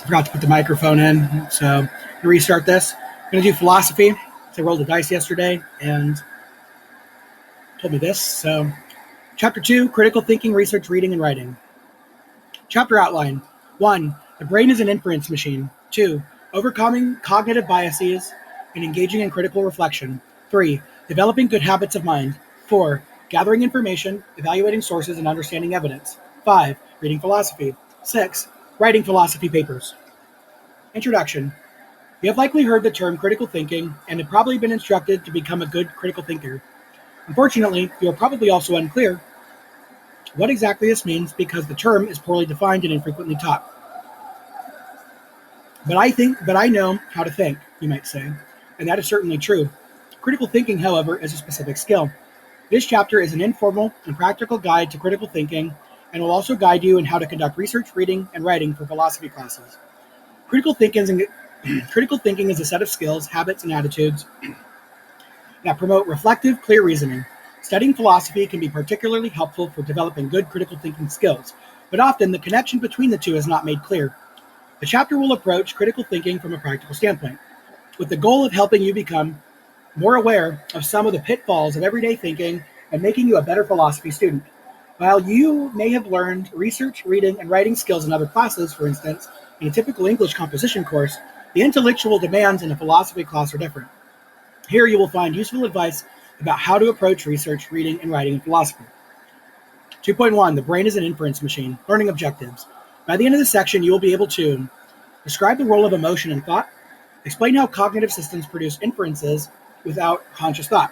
Forgot to put the microphone in, so I'm going to restart this. I'm going to do philosophy. So I rolled the dice yesterday and told me this. So, Chapter 2, Critical Thinking, Research, Reading, and Writing. Chapter outline. 1. The brain is an inference machine. 2. Overcoming cognitive biases and engaging in critical reflection. 3. Developing good habits of mind. 4. Gathering information, evaluating sources, and understanding evidence. 5. Reading philosophy. 6. Writing philosophy papers. Introduction. You have likely heard the term critical thinking and have probably been instructed to become a good critical thinker. Unfortunately, you are probably also unclear what exactly this means because the term is poorly defined and infrequently taught. But I know how to think, you might say, and that is certainly true. Critical thinking, however, is a specific skill. This chapter is an informal and practical guide to critical thinking and will also guide you in how to conduct research, reading, and writing for philosophy classes. Critical thinking is a set of skills, habits, and attitudes that promote reflective, clear reasoning. Studying philosophy can be particularly helpful for developing good critical thinking skills, but often the connection between the two is not made clear. The chapter will approach critical thinking from a practical standpoint, with the goal of helping you become more aware of some of the pitfalls of everyday thinking and making you a better philosophy student. While you may have learned research, reading, and writing skills in other classes, for instance, in a typical English composition course, the intellectual demands in a philosophy class are different. Here you will find useful advice about how to approach research, reading, and writing in philosophy. 2.1. The brain is an inference machine. Learning objectives. By the end of this section, you will be able to describe the role of emotion and thought, explain how cognitive systems produce inferences without conscious thought.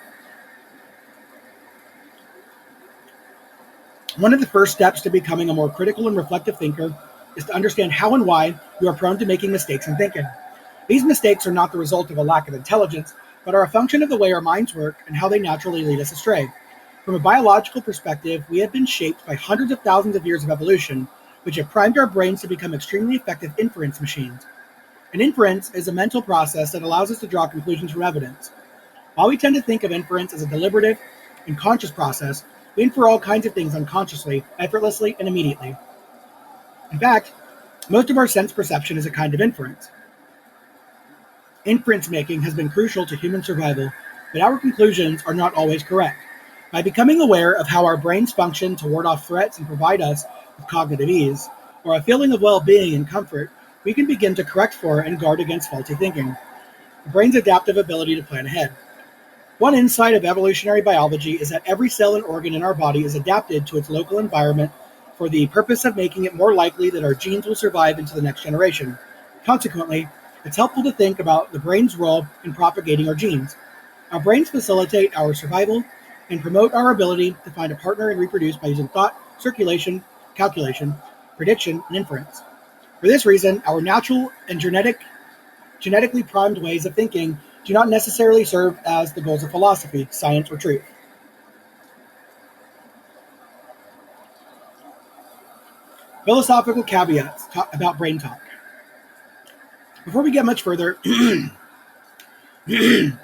One of the first steps to becoming a more critical and reflective thinker is to understand how and why you are prone to making mistakes in thinking. These mistakes are not the result of a lack of intelligence, but are a function of the way our minds work and how they naturally lead us astray. From a biological perspective, we have been shaped by hundreds of thousands of years of evolution, which have primed our brains to become extremely effective inference machines. An inference is a mental process that allows us to draw conclusions from evidence. While we tend to think of inference as a deliberative and conscious process, we infer all kinds of things unconsciously, effortlessly, and immediately. In fact, most of our sense perception is a kind of inference. Inference making has been crucial to human survival, but our conclusions are not always correct. By becoming aware of how our brains function to ward off threats and provide us with cognitive ease, or a feeling of well-being and comfort, we can begin to correct for and guard against faulty thinking. The brain's adaptive ability to plan ahead. One insight of evolutionary biology is that every cell and organ in our body is adapted to its local environment for the purpose of making it more likely that our genes will survive into the next generation. Consequently, it's helpful to think about the brain's role in propagating our genes. Our brains facilitate our survival and promote our ability to find a partner and reproduce by using thought, circulation, calculation, prediction, and inference. For this reason, our natural and genetically primed ways of thinking do not necessarily serve as the goals of philosophy, science, or truth. Philosophical caveats about brain talk. Before we get much further,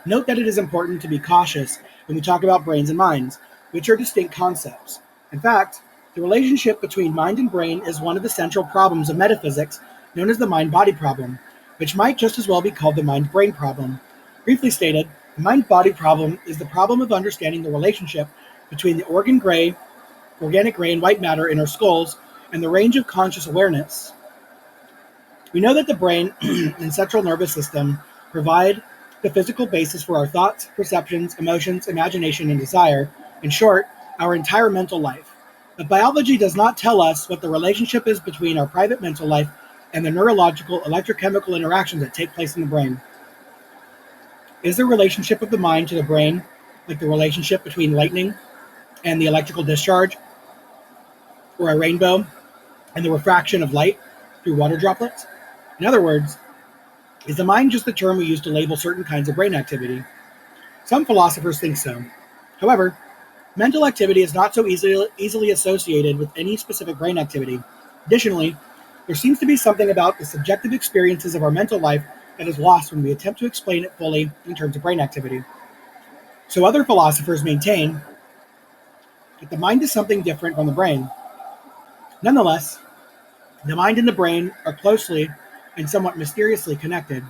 note that it is important to be cautious when we talk about brains and minds, which are distinct concepts. In fact, the relationship between mind and brain is one of the central problems of metaphysics, known as the mind-body problem, which might just as well be called the mind-brain problem. Briefly stated, the mind-body problem is the problem of understanding the relationship between the organic gray and white matter in our skulls and the range of conscious awareness. We know that the brain and central nervous system provide the physical basis for our thoughts, perceptions, emotions, imagination, and desire, in short, our entire mental life. But biology does not tell us what the relationship is between our private mental life and the neurological electrochemical interactions that take place in the brain. Is the relationship of the mind to the brain like the relationship between lightning and the electrical discharge, or a rainbow and the refraction of light through water droplets? In other words, is the mind just the term we use to label certain kinds of brain activity? Some philosophers think so. However, mental activity is not so easily associated with any specific brain activity. Additionally, there seems to be something about the subjective experiences of our mental life that is lost when we attempt to explain it fully in terms of brain activity. So other philosophers maintain that the mind is something different from the brain. Nonetheless, the mind and the brain are closely and somewhat mysteriously connected.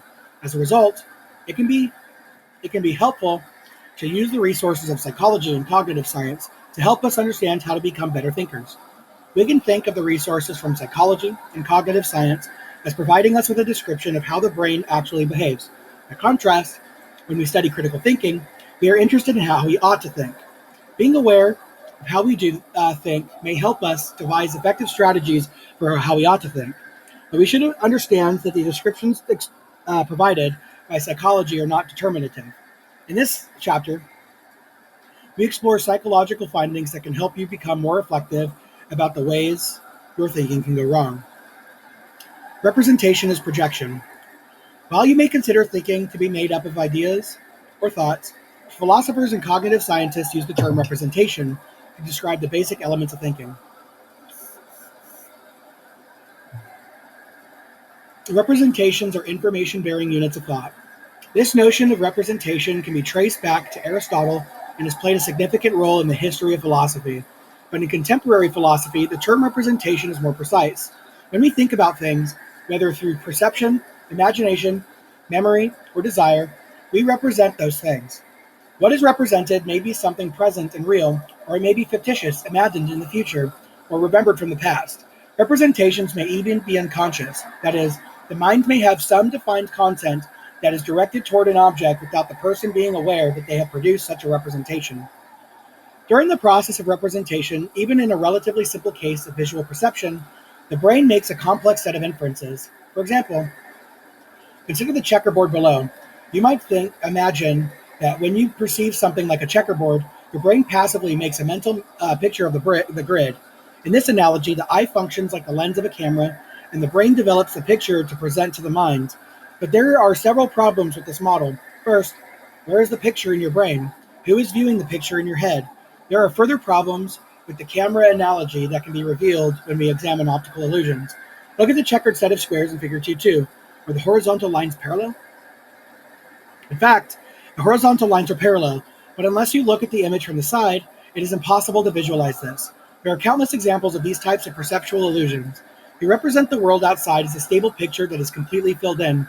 As a result, it can be helpful to use the resources of psychology and cognitive science to help us understand how to become better thinkers. We can think of the resources from psychology and cognitive science as providing us with a description of how the brain actually behaves. By contrast, when we study critical thinking, we are interested in how we ought to think. Being aware of how we do think may help us devise effective strategies for how we ought to think. But we should understand that the descriptions provided by psychology are not determinative. In this chapter, we explore psychological findings that can help you become more reflective about the ways your thinking can go wrong. Representation is projection. While you may consider thinking to be made up of ideas or thoughts, philosophers and cognitive scientists use the term representation to describe the basic elements of thinking. Representations are information-bearing units of thought. This notion of representation can be traced back to Aristotle and has played a significant role in the history of philosophy. But in contemporary philosophy, the term representation is more precise. When we think about things, whether through perception, imagination, memory, or desire, we represent those things. What is represented may be something present and real, or it may be fictitious, imagined in the future, or remembered from the past. Representations may even be unconscious. That is, the mind may have some defined content that is directed toward an object without the person being aware that they have produced such a representation. During the process of representation, even in a relatively simple case of visual perception, the brain makes a complex set of inferences. For example, consider the checkerboard below. You might imagine that when you perceive something like a checkerboard, your brain passively makes a mental picture of the grid. In this analogy, the eye functions like the lens of a camera, and the brain develops a picture to present to the mind. But there are several problems with this model. First, where is the picture in your brain? Who is viewing the picture in your head? There are further problems with the camera analogy that can be revealed when we examine optical illusions. Look at the checkered set of squares in Figure 2.2, where the horizontal lines parallel. In fact, the horizontal lines are parallel, but unless you look at the image from the side, it is impossible to visualize this. There are countless examples of these types of perceptual illusions. We represent the world outside as a stable picture that is completely filled in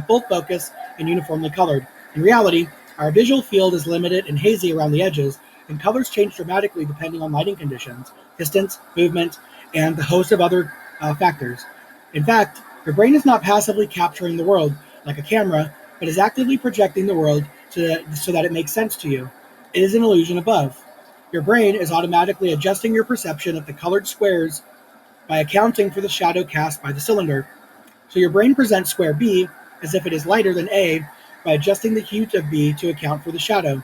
full focus, and uniformly colored. In reality, our visual field is limited and hazy around the edges, and colors change dramatically depending on lighting conditions, distance, movement, and the host of other factors. In fact, your brain is not passively capturing the world like a camera, but is actively projecting the world so that it makes sense to you. It is an illusion above. Your brain is automatically adjusting your perception of the colored squares by accounting for the shadow cast by the cylinder. So your brain presents square B as if it is lighter than A by adjusting the hue of B to account for the shadow.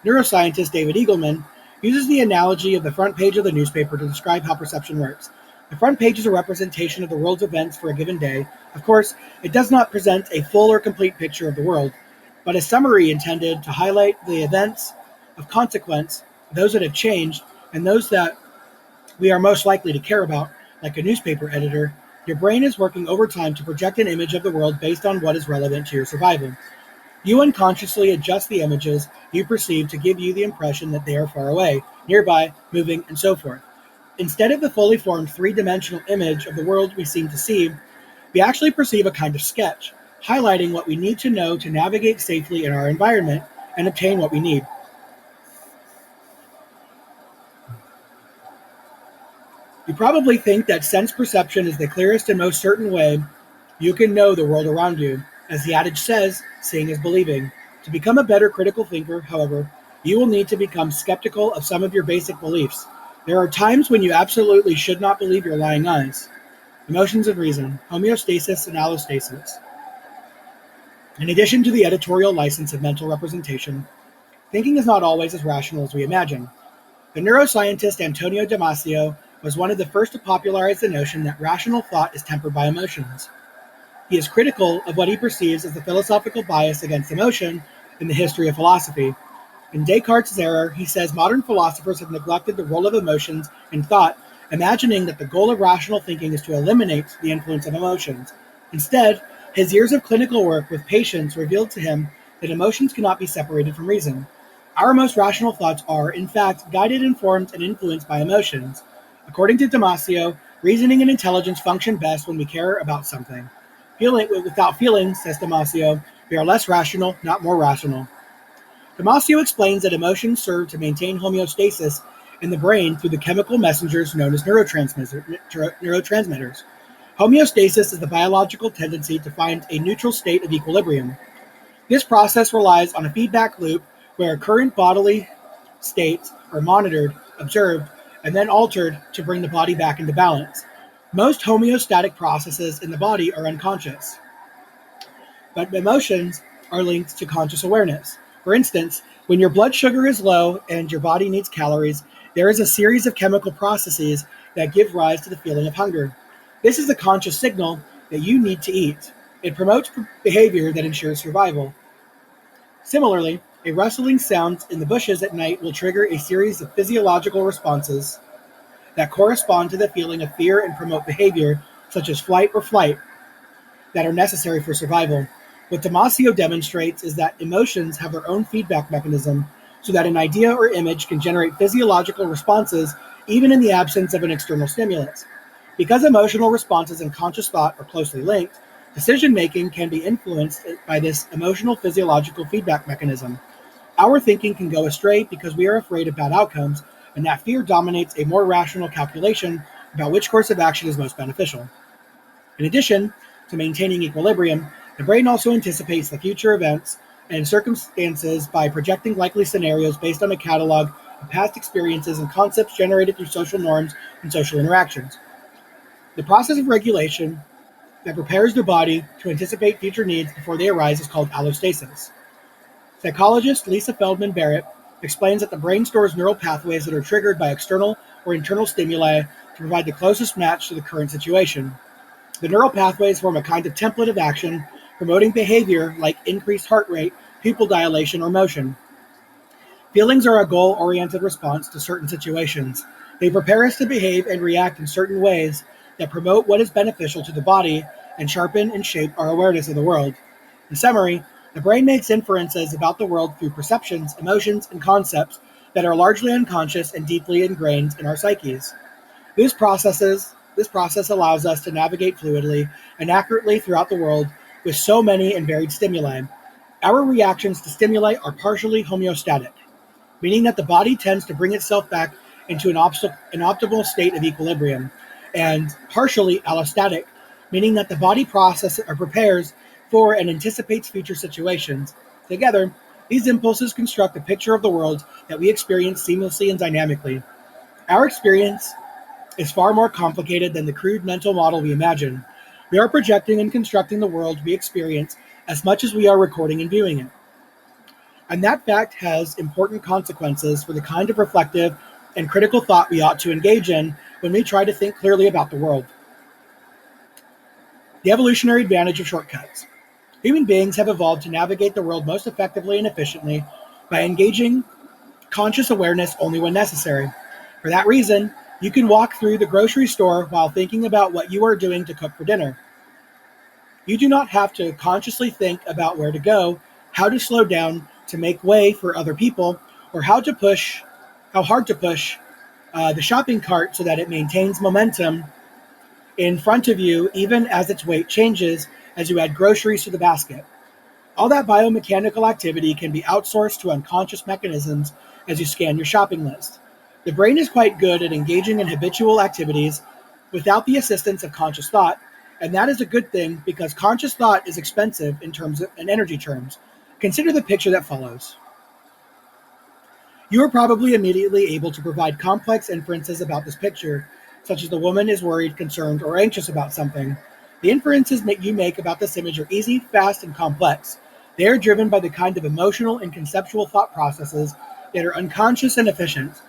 Neuroscientist David Eagleman uses the analogy of the front page of the newspaper to describe how perception works. The front page is a representation of the world's events for a given day. Of course, it does not present a full or complete picture of the world, but a summary intended to highlight the events of consequence, those that have changed, and those that we are most likely to care about, like a newspaper editor. Your brain is working overtime to project an image of the world based on what is relevant to your survival. You unconsciously adjust the images you perceive to give you the impression that they are far away, nearby, moving, and so forth. Instead of the fully formed three-dimensional image of the world we seem to see, we actually perceive a kind of sketch, highlighting what we need to know to navigate safely in our environment and obtain what we need. You probably think that sense perception is the clearest and most certain way you can know the world around you. As the adage says, seeing is believing. To become a better critical thinker, however, you will need to become skeptical of some of your basic beliefs. There are times when you absolutely should not believe your lying eyes. Emotions and reason, homeostasis and allostasis. In addition to the editorial license of mental representation, thinking is not always as rational as we imagine. The neuroscientist Antonio Damasio was one of the first to popularize the notion that rational thought is tempered by emotions. He is critical of what he perceives as the philosophical bias against emotion in the history of philosophy. In Descartes' error, he says modern philosophers have neglected the role of emotions in thought, imagining that the goal of rational thinking is to eliminate the influence of emotions. Instead, his years of clinical work with patients revealed to him that emotions cannot be separated from reason. Our most rational thoughts are, in fact, guided, informed, and influenced by emotions. According to Damasio, reasoning and intelligence function best when we care about something. Without feeling, says Damasio, we are less rational, not more rational. Damasio explains that emotions serve to maintain homeostasis in the brain through the chemical messengers known as neurotransmitters. Homeostasis is the biological tendency to find a neutral state of equilibrium. This process relies on a feedback loop where current bodily states are monitored, observed, and then altered to bring the body back into balance. Most homeostatic processes in the body are unconscious, but emotions are linked to conscious awareness. For instance, when your blood sugar is low and your body needs calories, there is a series of chemical processes that give rise to the feeling of hunger. This is a conscious signal that you need to eat. It promotes behavior that ensures survival. Similarly, a rustling sound in the bushes at night will trigger a series of physiological responses that correspond to the feeling of fear and promote behavior, such as flight or flight, that are necessary for survival. What Damasio demonstrates is that emotions have their own feedback mechanism, so that an idea or image can generate physiological responses even in the absence of an external stimulus. Because emotional responses and conscious thought are closely linked, decision-making can be influenced by this emotional physiological feedback mechanism. Our thinking can go astray because we are afraid of bad outcomes, and that fear dominates a more rational calculation about which course of action is most beneficial. In addition to maintaining equilibrium, the brain also anticipates the future events and circumstances by projecting likely scenarios based on a catalog of past experiences and concepts generated through social norms and social interactions. The process of regulation that prepares the body to anticipate future needs before they arise is called allostasis. Psychologist Lisa Feldman Barrett explains that the brain stores neural pathways that are triggered by external or internal stimuli to provide the closest match to the current situation. The neural pathways form a kind of template of action, promoting behavior like increased heart rate, pupil dilation, or motion. Feelings are a goal-oriented response to certain situations. They prepare us to behave and react in certain ways that promote what is beneficial to the body and sharpen and shape our awareness of the world. In summary, the brain makes inferences about the world through perceptions, emotions, and concepts that are largely unconscious and deeply ingrained in our psyches. This process allows us to navigate fluidly and accurately throughout the world with so many and varied stimuli. Our reactions to stimuli are partially homeostatic, meaning that the body tends to bring itself back into an optimal state of equilibrium, and partially allostatic, meaning that the body processes or prepares for and anticipates future situations. Together, these impulses construct a picture of the world that we experience seamlessly and dynamically. Our experience is far more complicated than the crude mental model we imagine. We are projecting and constructing the world we experience as much as we are recording and viewing it. And that fact has important consequences for the kind of reflective and critical thought we ought to engage in when we try to think clearly about the world. The evolutionary advantage of shortcuts. Human beings have evolved to navigate the world most effectively and efficiently by engaging conscious awareness only when necessary. For that reason, you can walk through the grocery store while thinking about what you are doing to cook for dinner. You do not have to consciously think about where to go, how to slow down to make way for other people, or how hard to push the shopping cart so that it maintains momentum in front of you, even as its weight changes as you add groceries to the basket. All that biomechanical activity can be outsourced to unconscious mechanisms as you scan your shopping list. The brain is quite good at engaging in habitual activities without the assistance of conscious thought, and that is a good thing because conscious thought is expensive in energy terms. Consider the picture that follows. You are probably immediately able to provide complex inferences about this picture, such as the woman is worried, concerned, or anxious about something. The inferences you make about this image are easy, fast, and complex. They are driven by the kind of emotional and conceptual thought processes that are unconscious and efficient.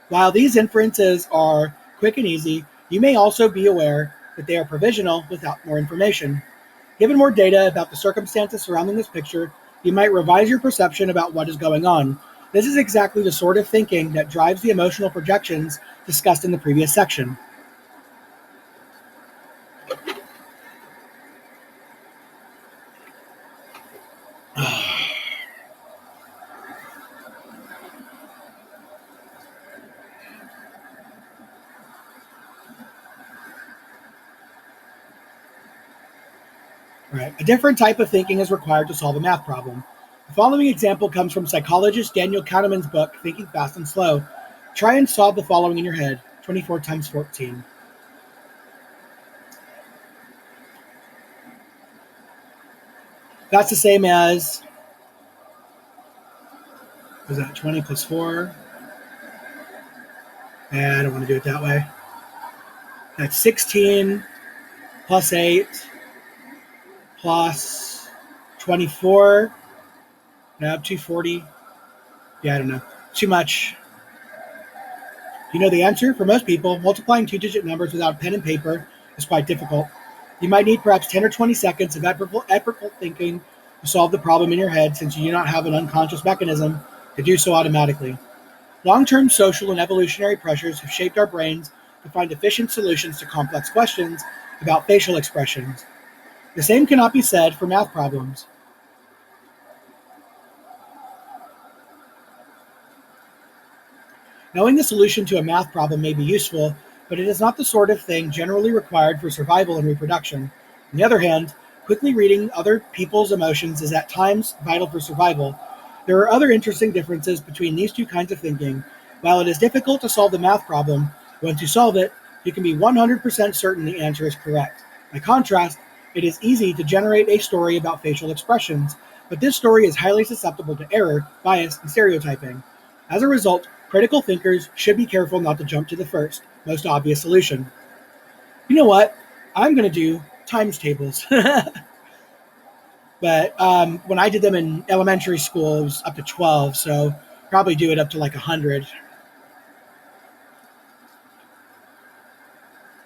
While these inferences are quick and easy, you may also be aware that they are provisional without more information. Given more data about the circumstances surrounding this picture, you might revise your perception about what is going on. This is exactly the sort of thinking that drives the emotional projections discussed in the previous section. Right. A different type of thinking is required to solve a math problem. The following example comes from psychologist Daniel Kahneman's book, Thinking Fast and Slow. Try and solve the following in your head: 24 times 14. That's the same as, was that 20 plus 4? I don't want to do it that way. That's 16 plus 8 plus 24. No, 240. Yeah, I don't know. Too much. You know the answer? For most people, multiplying two-digit numbers without pen and paper is quite difficult. You might need perhaps 10 or 20 seconds of effortful thinking to solve the problem in your head, since you do not have an unconscious mechanism to do so automatically. Long-term social and evolutionary pressures have shaped our brains to find efficient solutions to complex questions about facial expressions. The same cannot be said for math problems. Knowing the solution to a math problem may be useful, but it is not the sort of thing generally required for survival and reproduction. On the other hand, quickly reading other people's emotions is at times vital for survival. There are other interesting differences between these two kinds of thinking. While it is difficult to solve the math problem, once you solve it, you can be 100% certain the answer is correct. By contrast, it is easy to generate a story about facial expressions, but this story is highly susceptible to error, bias, and stereotyping. As a result, critical thinkers should be careful not to jump to the first, most obvious solution. You know what? I'm going to do times tables. But when I did them in elementary school, it was up to 12, so probably do it up to like 100.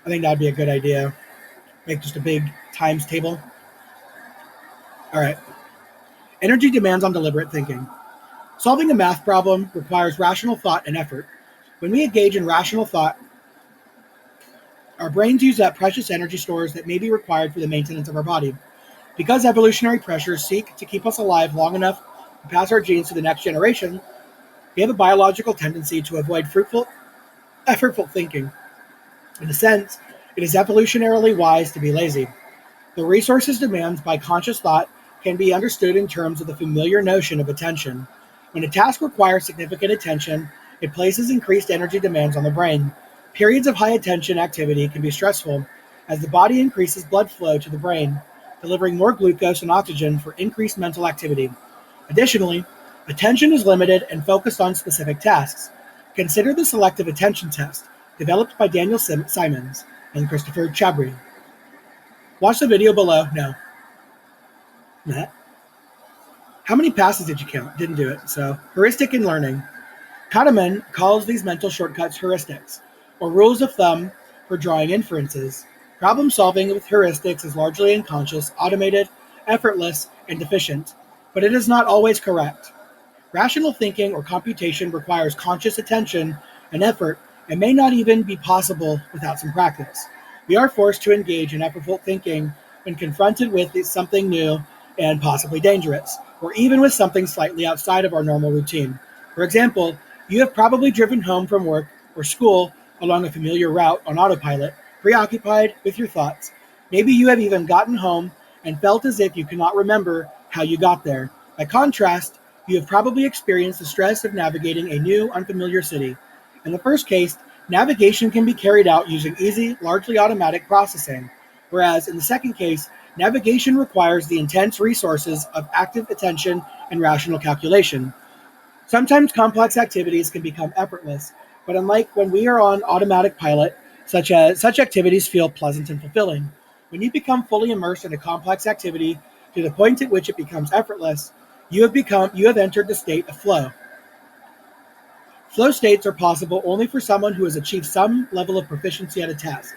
I think that would be a good idea. Make just a big times table. All right. Energy demands on deliberate thinking. Solving a math problem requires rational thought and effort. When we engage in rational thought, our brains use up precious energy stores that may be required for the maintenance of our body. Because evolutionary pressures seek to keep us alive long enough to pass our genes to the next generation, we have a biological tendency to avoid effortful thinking. In a sense, it is evolutionarily wise to be lazy. The resources demands by conscious thought can be understood in terms of the familiar notion of attention. When a task requires significant attention, it places increased energy demands on the brain. Periods of high attention activity can be stressful, as the body increases blood flow to the brain, delivering more glucose and oxygen for increased mental activity. Additionally, attention is limited and focused on specific tasks. Consider the selective attention test, developed by Daniel Simons and Christopher Chabry. Watch the video below. No. How many passes did you count? Didn't do it. So, heuristic in learning. Kahneman calls these mental shortcuts heuristics, or rules of thumb for drawing inferences. Problem solving with heuristics is largely unconscious, automated, effortless, and efficient, but it is not always correct. Rational thinking or computation requires conscious attention and effort, and may not even be possible without some practice. We are forced to engage in effortful thinking when confronted with something new and possibly dangerous, or even with something slightly outside of our normal routine. For example, you have probably driven home from work or school along a familiar route on autopilot, preoccupied with your thoughts. Maybe you have even gotten home and felt as if you cannot remember how you got there. By contrast, you have probably experienced the stress of navigating a new, unfamiliar city. In the first case, navigation can be carried out using easy, largely automatic processing, whereas in the second case, navigation requires the intense resources of active attention and rational calculation. Sometimes complex activities can become effortless, but unlike when we are on automatic pilot, such activities feel pleasant and fulfilling. When you become fully immersed in a complex activity to the point at which it becomes effortless, you have entered the state of flow. Flow states are possible only for someone who has achieved some level of proficiency at a task.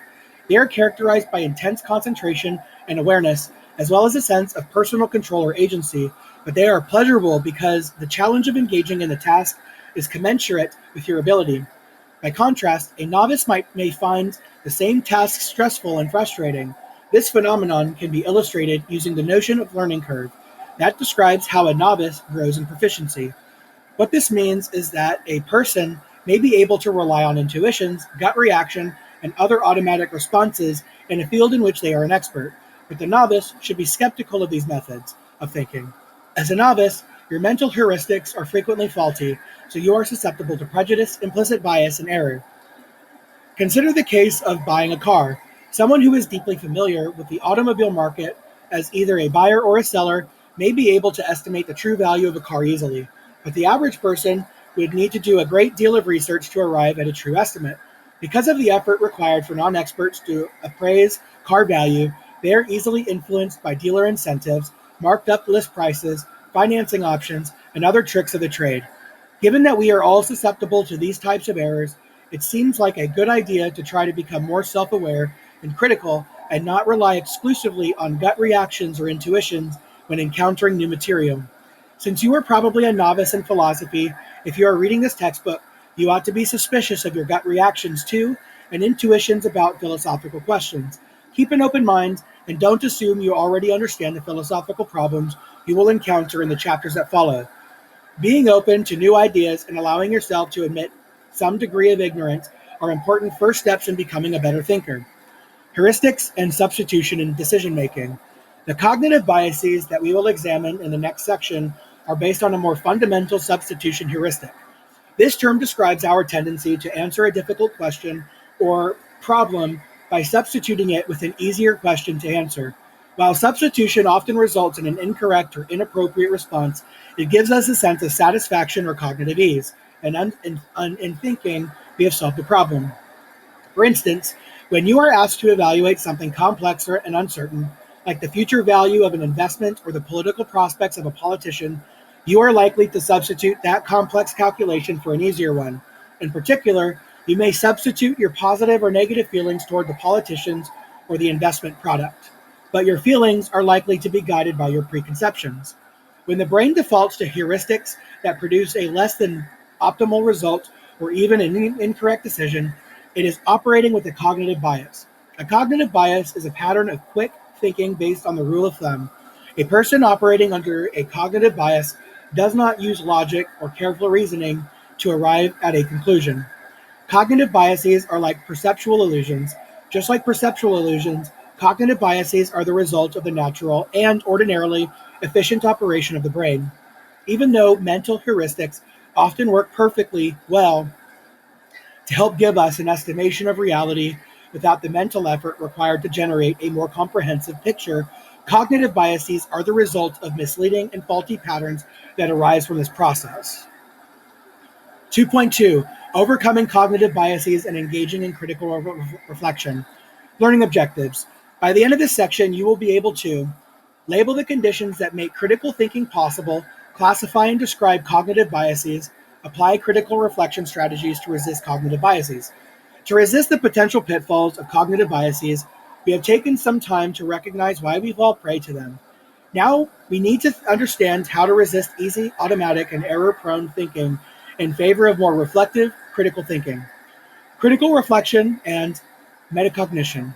They are characterized by intense concentration and awareness, as well as a sense of personal control or agency, but they are pleasurable because the challenge of engaging in the task is commensurate with your ability. By contrast, a novice may find the same task stressful and frustrating. This phenomenon can be illustrated using the notion of learning curve. That describes how a novice grows in proficiency. What this means is that a person may be able to rely on intuitions, gut reaction, and other automatic responses in a field in which they are an expert. but the novice should be skeptical of these methods of thinking. As a novice, your mental heuristics are frequently faulty, so you are susceptible to prejudice, implicit bias, and error. Consider the case of buying a car. Someone who is deeply familiar with the automobile market as either a buyer or a seller may be able to estimate the true value of a car easily, but the average person would need to do a great deal of research to arrive at a true estimate. Because of the effort required for non-experts to appraise car value, they are easily influenced by dealer incentives, marked up list prices, financing options, and other tricks of the trade. Given that we are all susceptible to these types of errors, it seems like a good idea to try to become more self-aware and critical and not rely exclusively on gut reactions or intuitions when encountering new material. Since you are probably a novice in philosophy, if you are reading this textbook, you ought to be suspicious of your gut reactions to and intuitions about philosophical questions. Keep an open mind and don't assume you already understand the philosophical problems you will encounter in the chapters that follow. Being open to new ideas and allowing yourself to admit some degree of ignorance are important first steps in becoming a better thinker. Heuristics and substitution in decision making. The cognitive biases that we will examine in the next section are based on a more fundamental substitution heuristic. This term describes our tendency to answer a difficult question or problem by substituting it with an easier question to answer. While substitution often results in an incorrect or inappropriate response, it gives us a sense of satisfaction or cognitive ease, and in thinking we have solved the problem. For instance, when you are asked to evaluate something complex and uncertain, like the future value of an investment or the political prospects of a politician, you are likely to substitute that complex calculation for an easier one. In particular, you may substitute your positive or negative feelings toward the politicians or the investment product, but your feelings are likely to be guided by your preconceptions. When the brain defaults to heuristics that produce a less than optimal result or even an incorrect decision, it is operating with a cognitive bias. A cognitive bias is a pattern of quick thinking based on the rule of thumb. A person operating under a cognitive bias does not use logic or careful reasoning to arrive at a conclusion. Cognitive biases are like perceptual illusions. Just like perceptual illusions, cognitive biases are the result of the natural and ordinarily efficient operation of the brain. Even though mental heuristics often work perfectly well to help give us an estimation of reality without the mental effort required to generate a more comprehensive picture, cognitive biases are the result of misleading and faulty patterns that arise from this process. 2.2. Overcoming cognitive biases and engaging in critical reflection. Learning objectives. By the end of this section, you will be able to label the conditions that make critical thinking possible, classify and describe cognitive biases, apply critical reflection strategies to resist cognitive biases. To resist the potential pitfalls of cognitive biases, we have taken some time to recognize why we fall prey to them. Now, we need to understand how to resist easy, automatic, and error-prone thinking in favor of more reflective, critical thinking. Critical reflection and metacognition.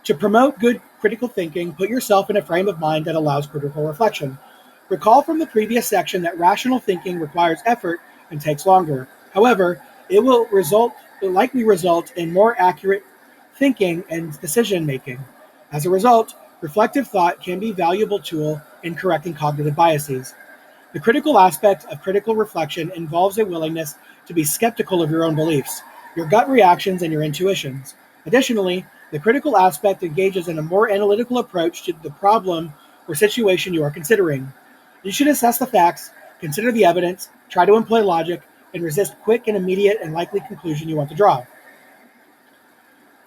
To promote good critical thinking, put yourself in a frame of mind that allows critical reflection. Recall from the previous section that rational thinking requires effort and takes longer. However, it will likely result in more accurate thinking and decision making. As a result, reflective thought can be a valuable tool in correcting cognitive biases. The critical aspect of critical reflection involves a willingness to be skeptical of your own beliefs, your gut reactions, and your intuitions. Additionally, the critical aspect engages in a more analytical approach to the problem or situation you are considering. You should assess the facts, consider the evidence, try to employ logic, and resist quick and immediate and likely conclusion you want to draw.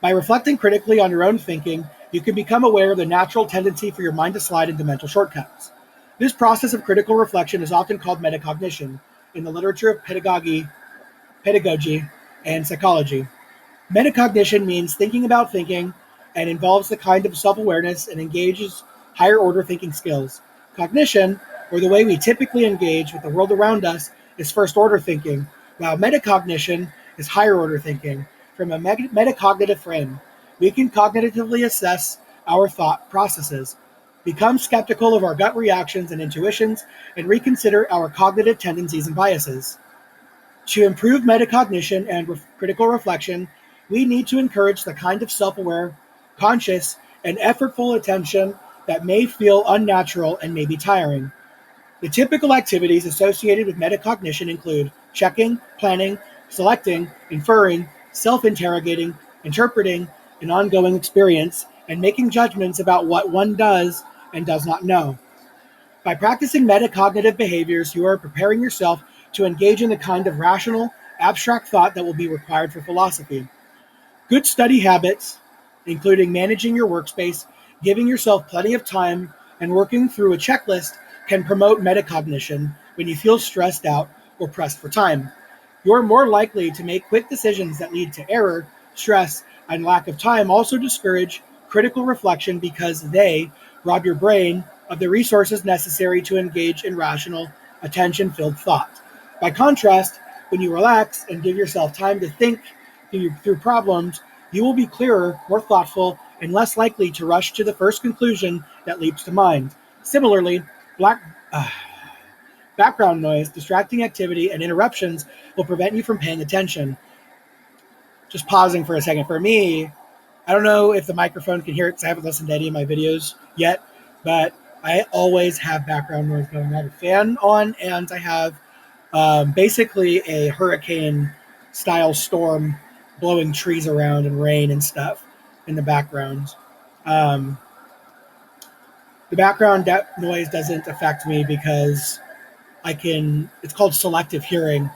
By reflecting critically on your own thinking, you can become aware of the natural tendency for your mind to slide into mental shortcuts. This process of critical reflection is often called metacognition in the literature of pedagogy, and psychology. Metacognition means thinking about thinking and involves the kind of self-awareness and engages higher order thinking skills. Cognition, or the way we typically engage with the world around us, is first order thinking, while metacognition is higher order thinking. From a metacognitive frame, we can cognitively assess our thought processes, become skeptical of our gut reactions and intuitions, and reconsider our cognitive tendencies and biases. To improve metacognition and critical reflection, we need to encourage the kind of self-aware, conscious, and effortful attention that may feel unnatural and may be tiring. The typical activities associated with metacognition include checking, planning, selecting, inferring, self-interrogating, interpreting, an ongoing experience, and making judgments about what one does and does not know. By practicing metacognitive behaviors, you are preparing yourself to engage in the kind of rational, abstract thought that will be required for philosophy. Good study habits, including managing your workspace, giving yourself plenty of time, and working through a checklist, can promote metacognition when you feel stressed out or pressed for time. You're more likely to make quick decisions that lead to error, stress, and lack of time also discourage critical reflection because they rob your brain of the resources necessary to engage in rational, attention-filled thought. By contrast, when you relax and give yourself time to think through problems, you will be clearer, more thoughtful, and less likely to rush to the first conclusion that leaps to mind. Similarly, background noise, distracting activity, and interruptions will prevent you from paying attention. Just pausing for a second. For me, I don't know if the microphone can hear it because I haven't listened to any of my videos yet, but I always have background noise going. I have a fan on, and I have basically a hurricane-style storm blowing trees around and rain and stuff in the background. The background noise doesn't affect me because it's called selective hearing.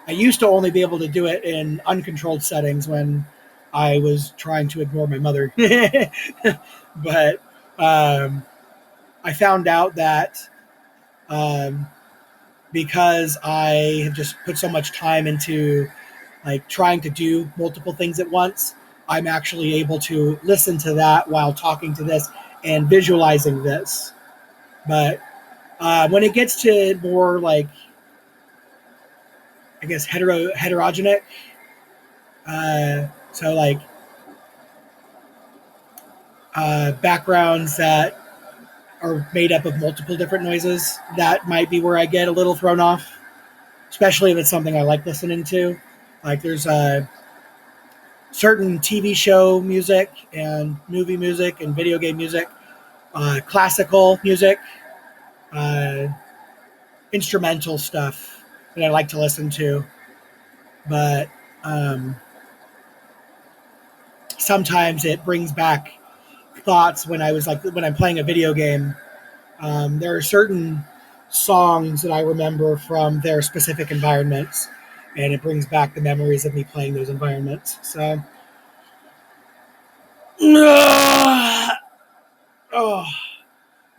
I used to only be able to do it in uncontrolled settings when I was trying to ignore my mother. But I found out that because I have just put so much time into like trying to do multiple things at once, I'm actually able to listen to that while talking to this and visualizing this. But when it gets to more like, I guess, heterogenic, so like backgrounds that are made up of multiple different noises, that might be where I get a little thrown off, especially if it's something I like listening to. Like there's certain TV show music and movie music and video game music, classical music, instrumental stuff that I like to listen to. But sometimes it brings back thoughts when I'm playing a video game. There are certain songs that I remember from their specific environments, and it brings back the memories of me playing those environments. So, the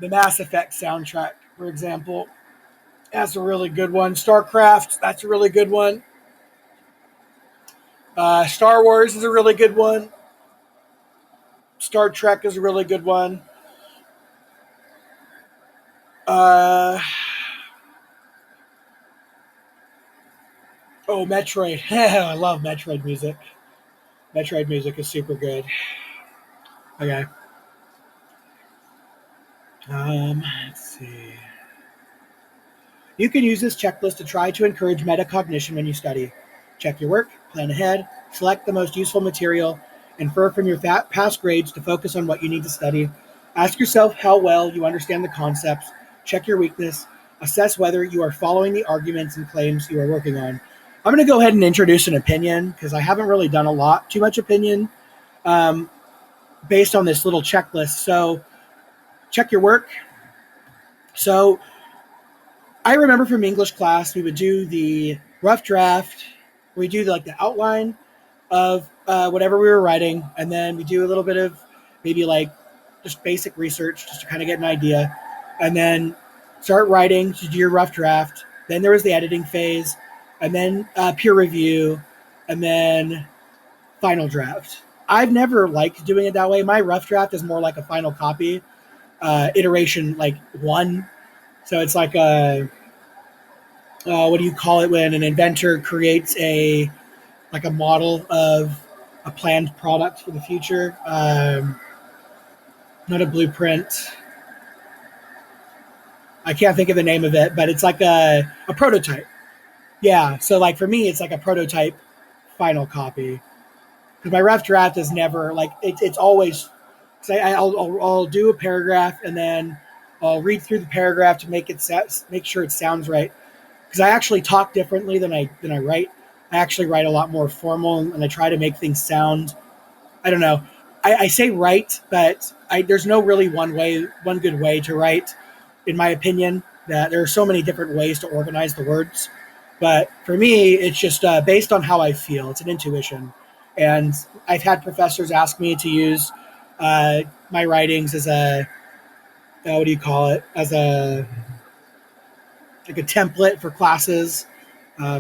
Mass Effect soundtrack, for example, that's a really good one. StarCraft, that's a really good one. Star Wars is a really good one. Star Trek is a really good one. Metroid. I love Metroid music. Metroid music is super good. Okay. Let's see. You can use this checklist to try to encourage metacognition when you study. Check your work, plan ahead, select the most useful material, infer from your past grades to focus on what you need to study. Ask yourself how well you understand the concepts, check your weakness, assess whether you are following the arguments and claims you are working on. I'm going to go ahead and introduce an opinion because I haven't really done too much opinion based on this little checklist. So check your work. So I remember from English class, we would do the rough draft. We do the outline of whatever we were writing. And then we do a little bit of maybe just basic research just to kind of get an idea. And then start writing to do your rough draft. Then there was the editing phase. And then peer review. And then final draft. I've never liked doing it that way. My rough draft is more like a final copy. Iteration 1. So it's like a, what do you call it when an inventor creates a model of a planned product for the future? Not a blueprint. I can't think of the name of it, but it's like a prototype. Yeah, so for me, it's like a prototype final copy. Because my rough draft is never, it's always I'll do a paragraph and then I'll read through the paragraph to make sure it sounds right. Because I actually talk differently than I write. I actually write a lot more formal, and I try to make things sound. I don't know. I say write, but there's no really one good way to write, in my opinion. That there are so many different ways to organize the words, but for me, it's just based on how I feel. It's an intuition, and I've had professors ask me to use uh, my writings as a what do you call it, as a like a template for classes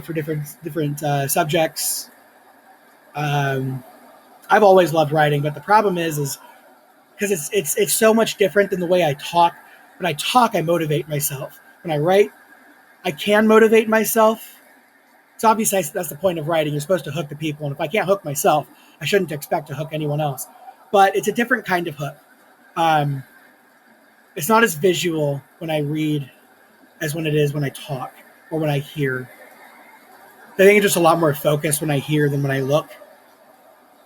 for different subjects. Um, I've always loved writing, but the problem is because it's so much different than the way I talk. When I talk, I motivate myself. When I write, I can motivate myself. It's obvious that's the point of writing. You're supposed to hook the people, and if I can't hook myself, I shouldn't expect to hook anyone else. But it's a different kind of hook. Um, it's not as visual when I read as when it is when I talk or when I hear. I think it's just a lot more focused when I hear than when I look.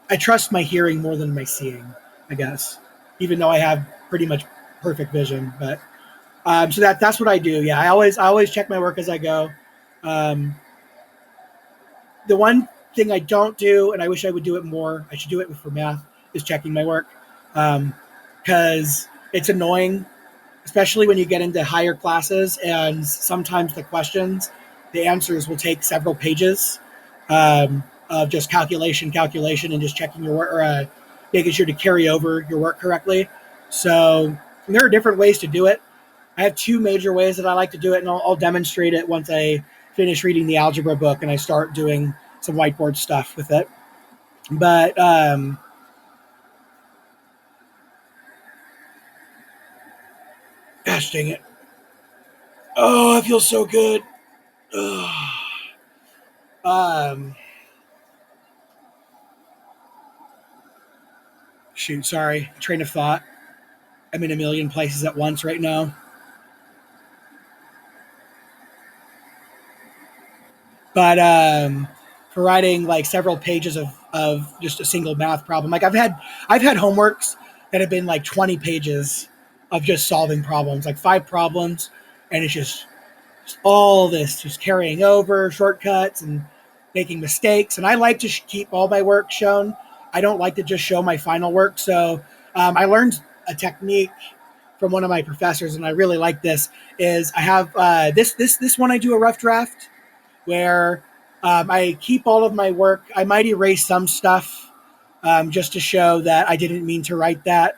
I trust my hearing more than my seeing, I guess, even though I have pretty much perfect vision. But so that's what I do. Yeah, I always check my work as I go. Um, the one thing I don't do, and I wish I would do it more, I should do it for math, is checking my work, because it's annoying, especially when you get into higher classes, and sometimes the answers will take several pages of just calculation, and just checking your work, or making sure to carry over your work correctly. So there are different ways to do it. I have two major ways that I like to do it, and I'll demonstrate it once I finish reading the algebra book and I start doing some whiteboard stuff with it. But gosh dang it! Oh, I feel so good. Ugh. Um, shoot, sorry, train of thought. I'm in a million places at once right now. But for writing like several pages of just a single math problem, like I've had homeworks that have been like 20 pages of just solving problems, like 5 problems, and it's just all this just carrying over shortcuts and making mistakes. And I like to keep all my work shown. I don't like to just show my final work. So I learned a technique from one of my professors, and I really like this. Is I have this one I do a rough draft where I keep all of my work. I might erase some stuff just to show that I didn't mean to write that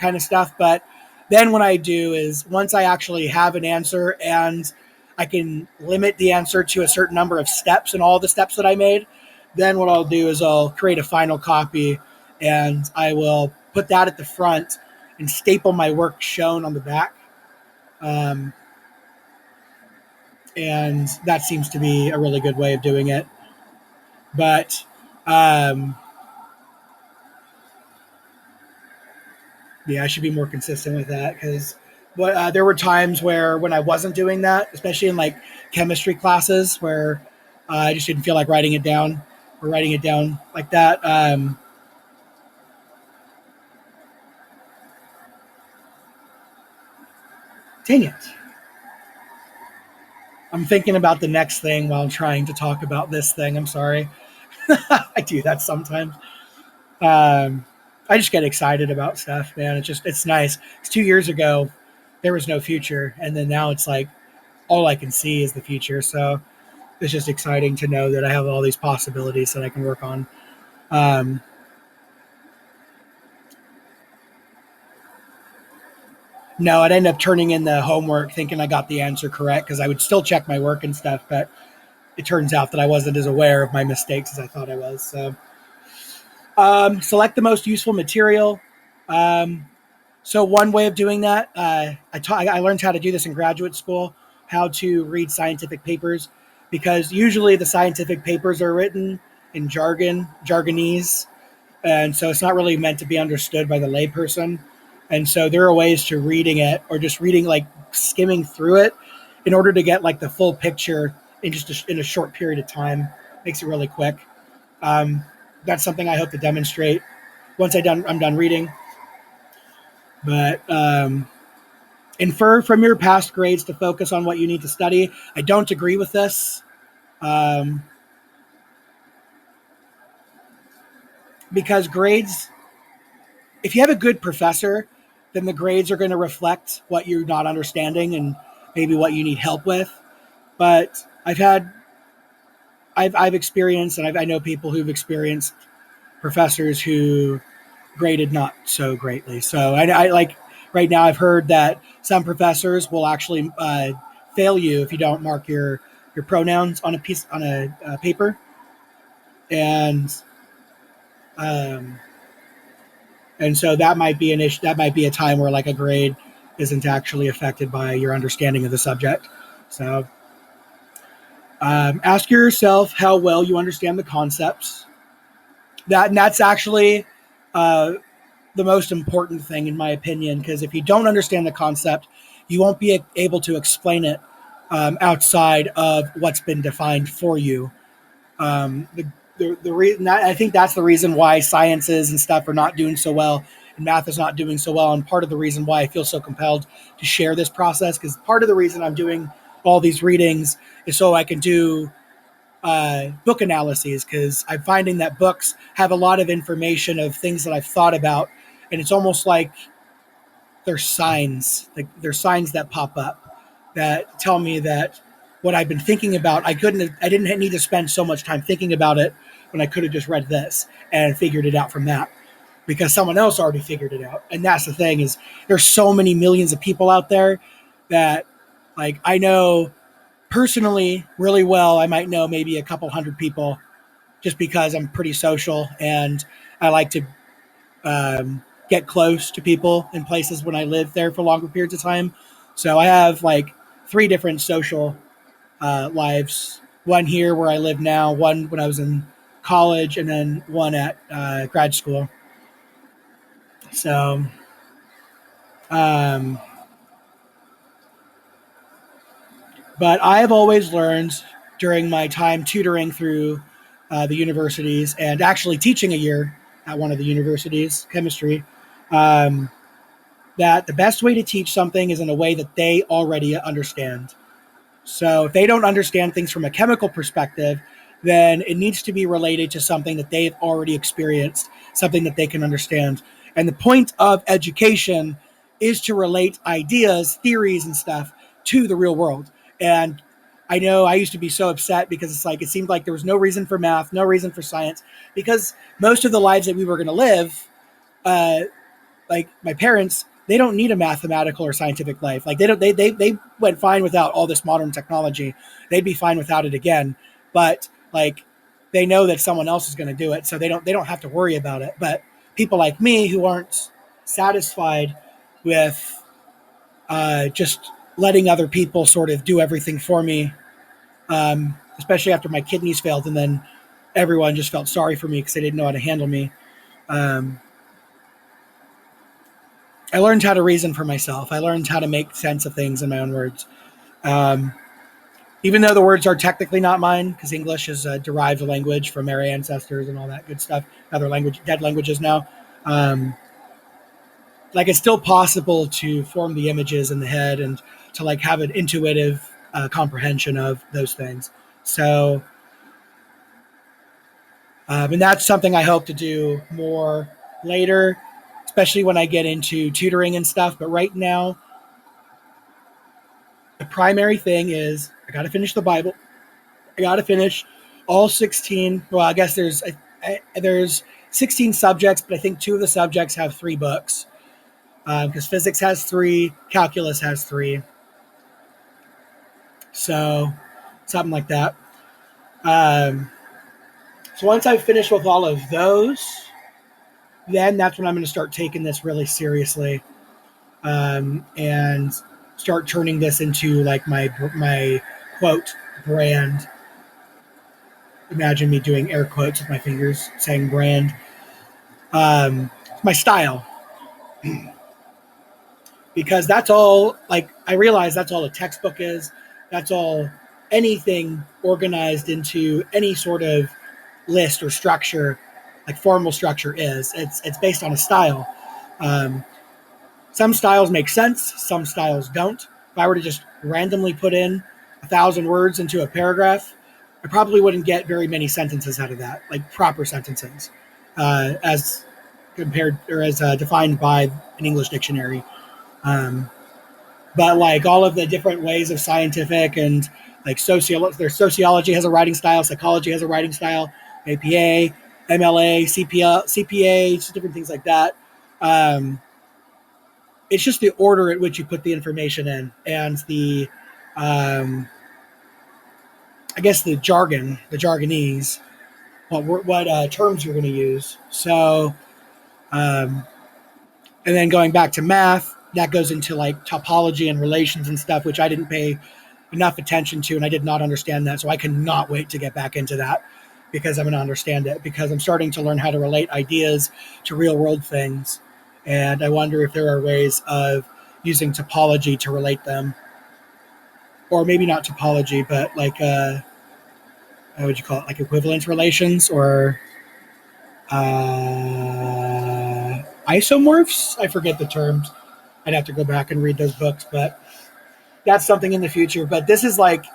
kind of stuff. But then what I do is once I actually have an answer and I can limit the answer to a certain number of steps and all the steps that I made, then what I'll do is I'll create a final copy and I will put that at the front and staple my work shown on the back. Um, and that seems to be a really good way of doing it. But um, yeah, I should be more consistent with that because there were times where when I wasn't doing that, especially in like chemistry classes, where I just didn't feel like writing it down or writing it down like that. Dang it. I'm thinking about the next thing while I'm trying to talk about this thing. I'm sorry. I do that sometimes. Um, I just get excited about stuff, man. It's nice. It's 2 years ago, there was no future, and then now it's like all I can see is the future. So it's just exciting to know that I have all these possibilities that I can work on. Um, no, I'd end up turning in the homework thinking I got the answer correct because I would still check my work and stuff, but it turns out that I wasn't as aware of my mistakes as I thought I was. So select the most useful material. Um, So one way of doing that, I learned how to do this in graduate school, how to read scientific papers, because usually the scientific papers are written in jargonese, and so it's not really meant to be understood by the layperson. And so there are ways to reading it or just reading like skimming through it in order to get like the full picture in a short period of time. Makes it really quick. Um, that's something I hope to demonstrate once I'm done reading. But infer from your past grades to focus on what you need to study. I don't agree with this. Because grades, if you have a good professor, then the grades are going to reflect what you're not understanding and maybe what you need help with. But I've experienced, and I know people who've experienced professors who graded not so greatly. So I like right now I've heard that some professors will actually fail you if you don't mark your pronouns on a paper, and um, and so that might be an issue. That might be a time where like a grade isn't actually affected by your understanding of the subject. So ask yourself how well you understand the concepts. That's actually uh, the most important thing in my opinion, because if you don't understand the concept, you won't be able to explain it outside of what's been defined for you. The reason I think that's the reason why sciences and stuff are not doing so well and math is not doing so well, and part of the reason why I feel so compelled to share this process, because part of the reason I'm doing all these readings is so I can do book analyses, because I'm finding that books have a lot of information of things that I've thought about, and it's almost like they're signs that pop up that tell me that what I've been thinking about, I didn't need to spend so much time thinking about it when I could have just read this and figured it out from that, because someone else already figured it out. And that's the thing, is there's so many millions of people out there that like I know personally really well. I might know maybe a couple hundred people just because I'm pretty social and I like to get close to people in places when I live there for longer periods of time. So I have like three different social lives: one here where I live now, one when I was in college, and then one at grad school. So, um, but I've always learned during my time tutoring through the universities and actually teaching a year at one of the universities, chemistry, um, that the best way to teach something is in a way that they already understand. So if they don't understand things from a chemical perspective, then it needs to be related to something that they've already experienced, something that they can understand. And the point of education is to relate ideas, theories, and stuff to the real world. And I know I used to be so upset because it's like it seemed like there was no reason for math, no reason for science, because most of the lives that we were going to live, uh, like my parents, they don't need a mathematical or scientific life. Like they went fine without all this modern technology. They'd be fine without it again. But like they know that someone else is going to do it, so they don't have to worry about it. But people like me who aren't satisfied with just letting other people sort of do everything for me, especially after my kidneys failed, and then everyone just felt sorry for me because they didn't know how to handle me. Um, I learned how to reason for myself. I learned how to make sense of things in my own words. Um, Even though the words are technically not mine, because English is a derived language from our ancestors and all that good stuff, other dead languages now. Um, like it's still possible to form the images in the head and to like have an intuitive comprehension of those things. So, and that's something I hope to do more later, especially when I get into tutoring and stuff. But right now, the primary thing is I got to finish the Bible. I got to finish all 16. Well, I guess there's 16 subjects, but I think two of the subjects have three books, because physics has three, calculus has three. So something like that. Um, so once I've finished with all of those, then that's when I'm going to start taking this really seriously, and start turning this into like my quote brand. Imagine me doing air quotes with my fingers saying brand. My style, because that's all, like I realize that's all a textbook is. That's all anything organized into any sort of list or structure, like formal structure is. It's based on a style. Um, Some styles make sense, some styles don't. If I were to just randomly put in 1,000 words into a paragraph, I probably wouldn't get very many sentences out of that, like proper sentences, as compared or as defined by an English dictionary. But like all of the different ways of scientific and like there's sociology has a writing style, psychology has a writing style, APA, MLA, CPA, just different things like that. It's just the order at which you put the information in and the, I guess the jargonese, what terms you're going to use. So, and then going back to math, that goes into like topology and relations and stuff, which I didn't pay enough attention to, and I did not understand that. So I cannot wait to get back into that because I'm going to understand it, because I'm starting to learn how to relate ideas to real world things. And I wonder if there are ways of using topology to relate them. Or maybe not topology, but like, how would you call it? Like equivalence relations or isomorphs? I forget the terms. I'd have to go back and read those books, but that's something in the future. But this is like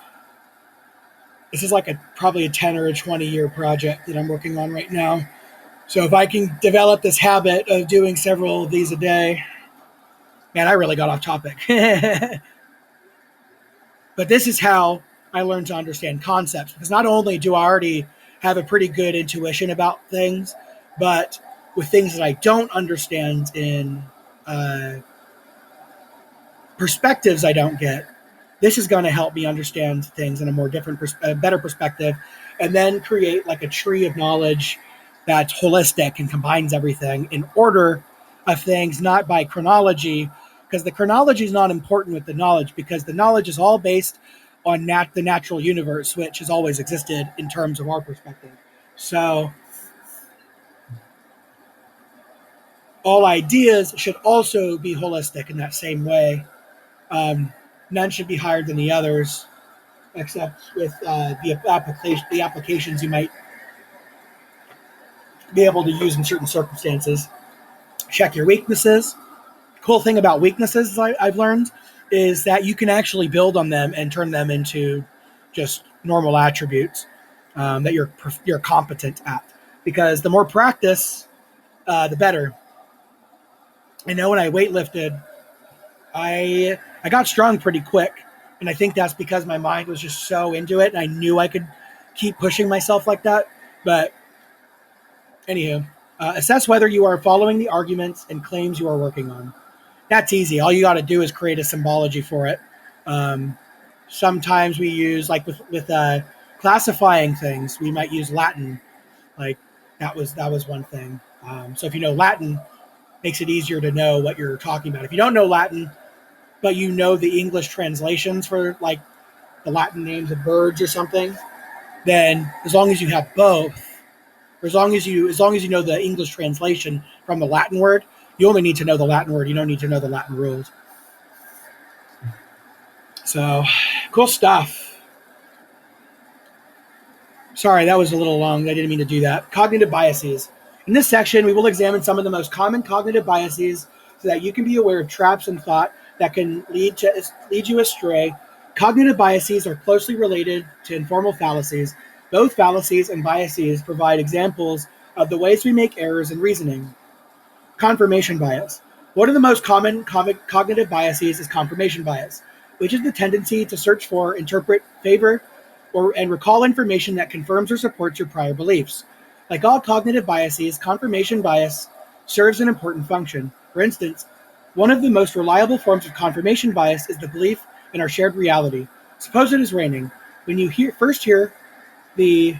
probably a 10 or a 20-year project that I'm working on right now. So if I can develop this habit of doing several of these a day, man, I really got off topic. But this is how I learned to understand concepts, because not only do I already have a pretty good intuition about things, but with things that I don't understand in perspectives I don't get, this is going to help me understand things in a more better perspective, and then create like a tree of knowledge that's holistic and combines everything in order of things, not by chronology, because the chronology is not important with the knowledge, because the knowledge is all based on the natural universe, which has always existed in terms of our perspective. So all ideas should also be holistic in that same way. None should be higher than the others, except with the applications you might be able to use in certain circumstances. Check your weaknesses. Cool thing about weaknesses I've learned is that you can actually build on them and turn them into just normal attributes that you're competent at. Because the more practice, the better. I know when I weightlifted, I got strong pretty quick, and I think that's because my mind was just so into it, and I knew I could keep pushing myself like that. But anywho, assess whether you are following the arguments and claims you are working on. That's easy. All you got to do is create a symbology for it. Sometimes we use, like with classifying things, we might use Latin. Like that was one thing. So if you know Latin, makes it easier to know what you're talking about. If you don't know Latin, but you know the English translations for like the Latin names of birds or something, then as long as you have both, or as long as you know the English translation from the Latin word, you only need to know the Latin word. You don't need to know the Latin rules. So, cool stuff. Sorry, that was a little long. I didn't mean to do that. Cognitive biases. In this section, we will examine some of the most common cognitive biases so that you can be aware of traps in thought that can lead you astray. Cognitive biases are closely related to informal fallacies. Both fallacies and biases provide examples of the ways we make errors in reasoning. Confirmation bias. One of the most common cognitive biases is confirmation bias, which is the tendency to search for, interpret, favor, and recall information that confirms or supports your prior beliefs. Like all cognitive biases, confirmation bias serves an important function. For instance, one of the most reliable forms of confirmation bias is the belief in our shared reality. Suppose it is raining. When you first hear the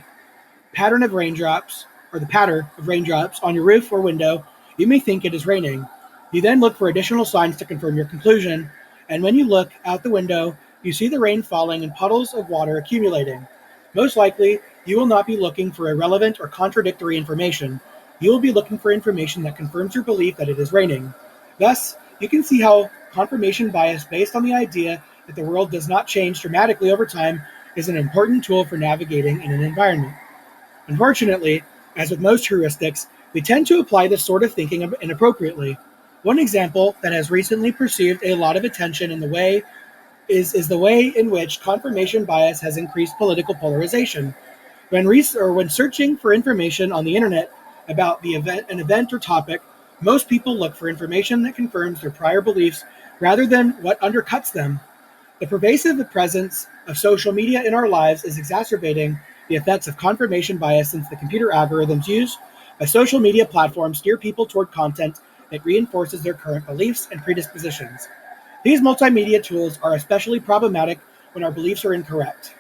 pattern of raindrops, or the patter of raindrops on your roof or window, you may think it is raining. You then look for additional signs to confirm your conclusion, and when you look out the window, you see the rain falling and puddles of water accumulating. Most likely, you will not be looking for irrelevant or contradictory information. You will be looking for information that confirms your belief that it is raining. Thus, you can see how confirmation bias based on the idea that the world does not change dramatically over time is an important tool for navigating in an environment. Unfortunately, as with most heuristics, we tend to apply this sort of thinking inappropriately. One example that has recently received a lot of attention in the way is the way in which confirmation bias has increased political polarization. When searching for information on the internet about an event or topic, most people look for information that confirms their prior beliefs rather than what undercuts them. The pervasive presence of social media in our lives is exacerbating the effects of confirmation bias since the computer algorithms used by social media platforms steer people toward content that reinforces their current beliefs and predispositions. These multimedia tools are especially problematic when our beliefs are incorrect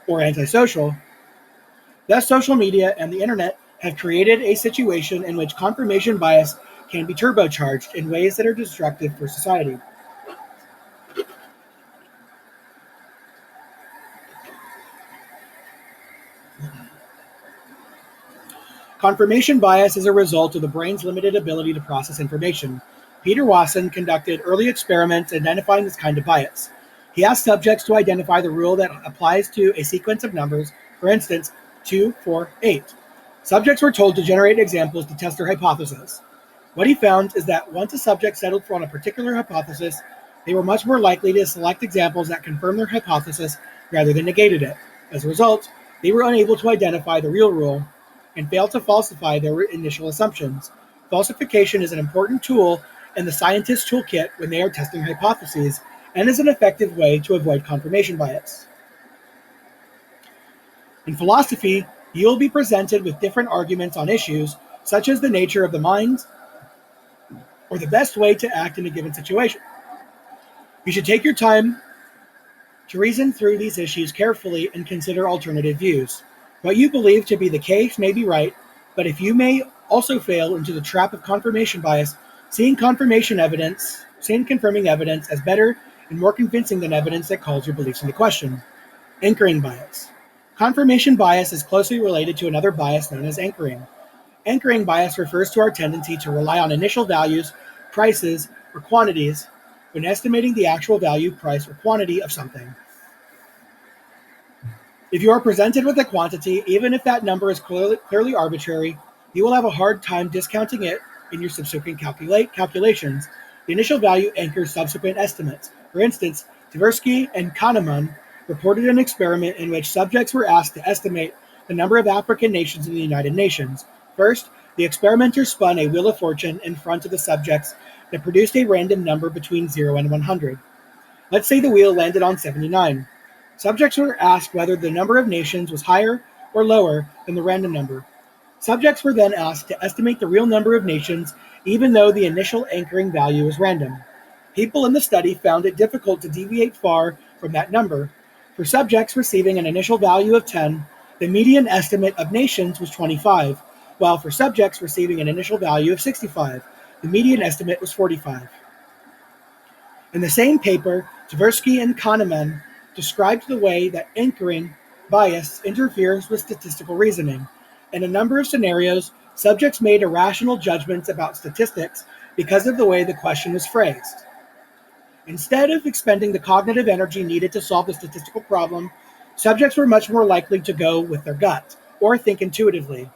or antisocial. Thus, social media and the internet have created a situation in which confirmation bias can be turbocharged in ways that are destructive for society. Confirmation bias is a result of the brain's limited ability to process information. Peter Wasson conducted early experiments identifying this kind of bias. He asked subjects to identify the rule that applies to a sequence of numbers, for instance, 2, 4, 8. Subjects were told to generate examples to test their hypothesis. What he found is that once a subject settled on a particular hypothesis, they were much more likely to select examples that confirmed their hypothesis rather than negated it. As a result, they were unable to identify the real rule and failed to falsify their initial assumptions. Falsification is an important tool in the scientist's toolkit when they are testing hypotheses and is an effective way to avoid confirmation bias. In philosophy, you will be presented with different arguments on issues such as the nature of the mind or the best way to act in a given situation. You should take your time to reason through these issues carefully and consider alternative views. What you believe to be the case may be right, but if you may also fail into the trap of confirmation bias, seeing confirming evidence as better and more convincing than evidence that calls your beliefs into question. Anchoring bias. Confirmation bias is closely related to another bias known as anchoring. Anchoring bias refers to our tendency to rely on initial values, prices, or quantities when estimating the actual value, price, or quantity of something. If you are presented with a quantity, even if that number is clearly arbitrary, you will have a hard time discounting it in your subsequent calculations. The initial value anchors subsequent estimates. For instance, Tversky and Kahneman reported an experiment in which subjects were asked to estimate the number of African nations in the United Nations. First, the experimenter spun a wheel of fortune in front of the subjects that produced a random number between 0 and 100. Let's say the wheel landed on 79. Subjects were asked whether the number of nations was higher or lower than the random number. Subjects were then asked to estimate the real number of nations, even though the initial anchoring value was random. People in the study found it difficult to deviate far from that number. For subjects receiving an initial value of 10, the median estimate of nations was 25, while for subjects receiving an initial value of 65, the median estimate was 45. In the same paper, Tversky and Kahneman described the way that anchoring bias interferes with statistical reasoning. In a number of scenarios, subjects made irrational judgments about statistics because of the way the question was phrased. Instead of expending the cognitive energy needed to solve the statistical problem, subjects were much more likely to go with their gut or think intuitively.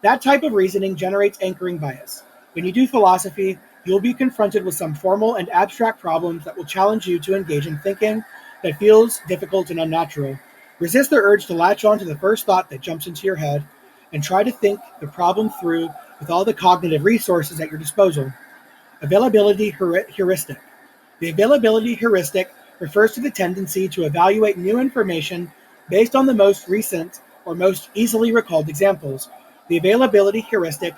That type of reasoning generates anchoring bias. When you do philosophy, you'll be confronted with some formal and abstract problems that will challenge you to engage in thinking that feels difficult and unnatural. Resist the urge to latch on to the first thought that jumps into your head and try to think the problem through with all the cognitive resources at your disposal. Availability heuristic. The availability heuristic refers to the tendency to evaluate new information based on the most recent or most easily recalled examples. The availability heuristic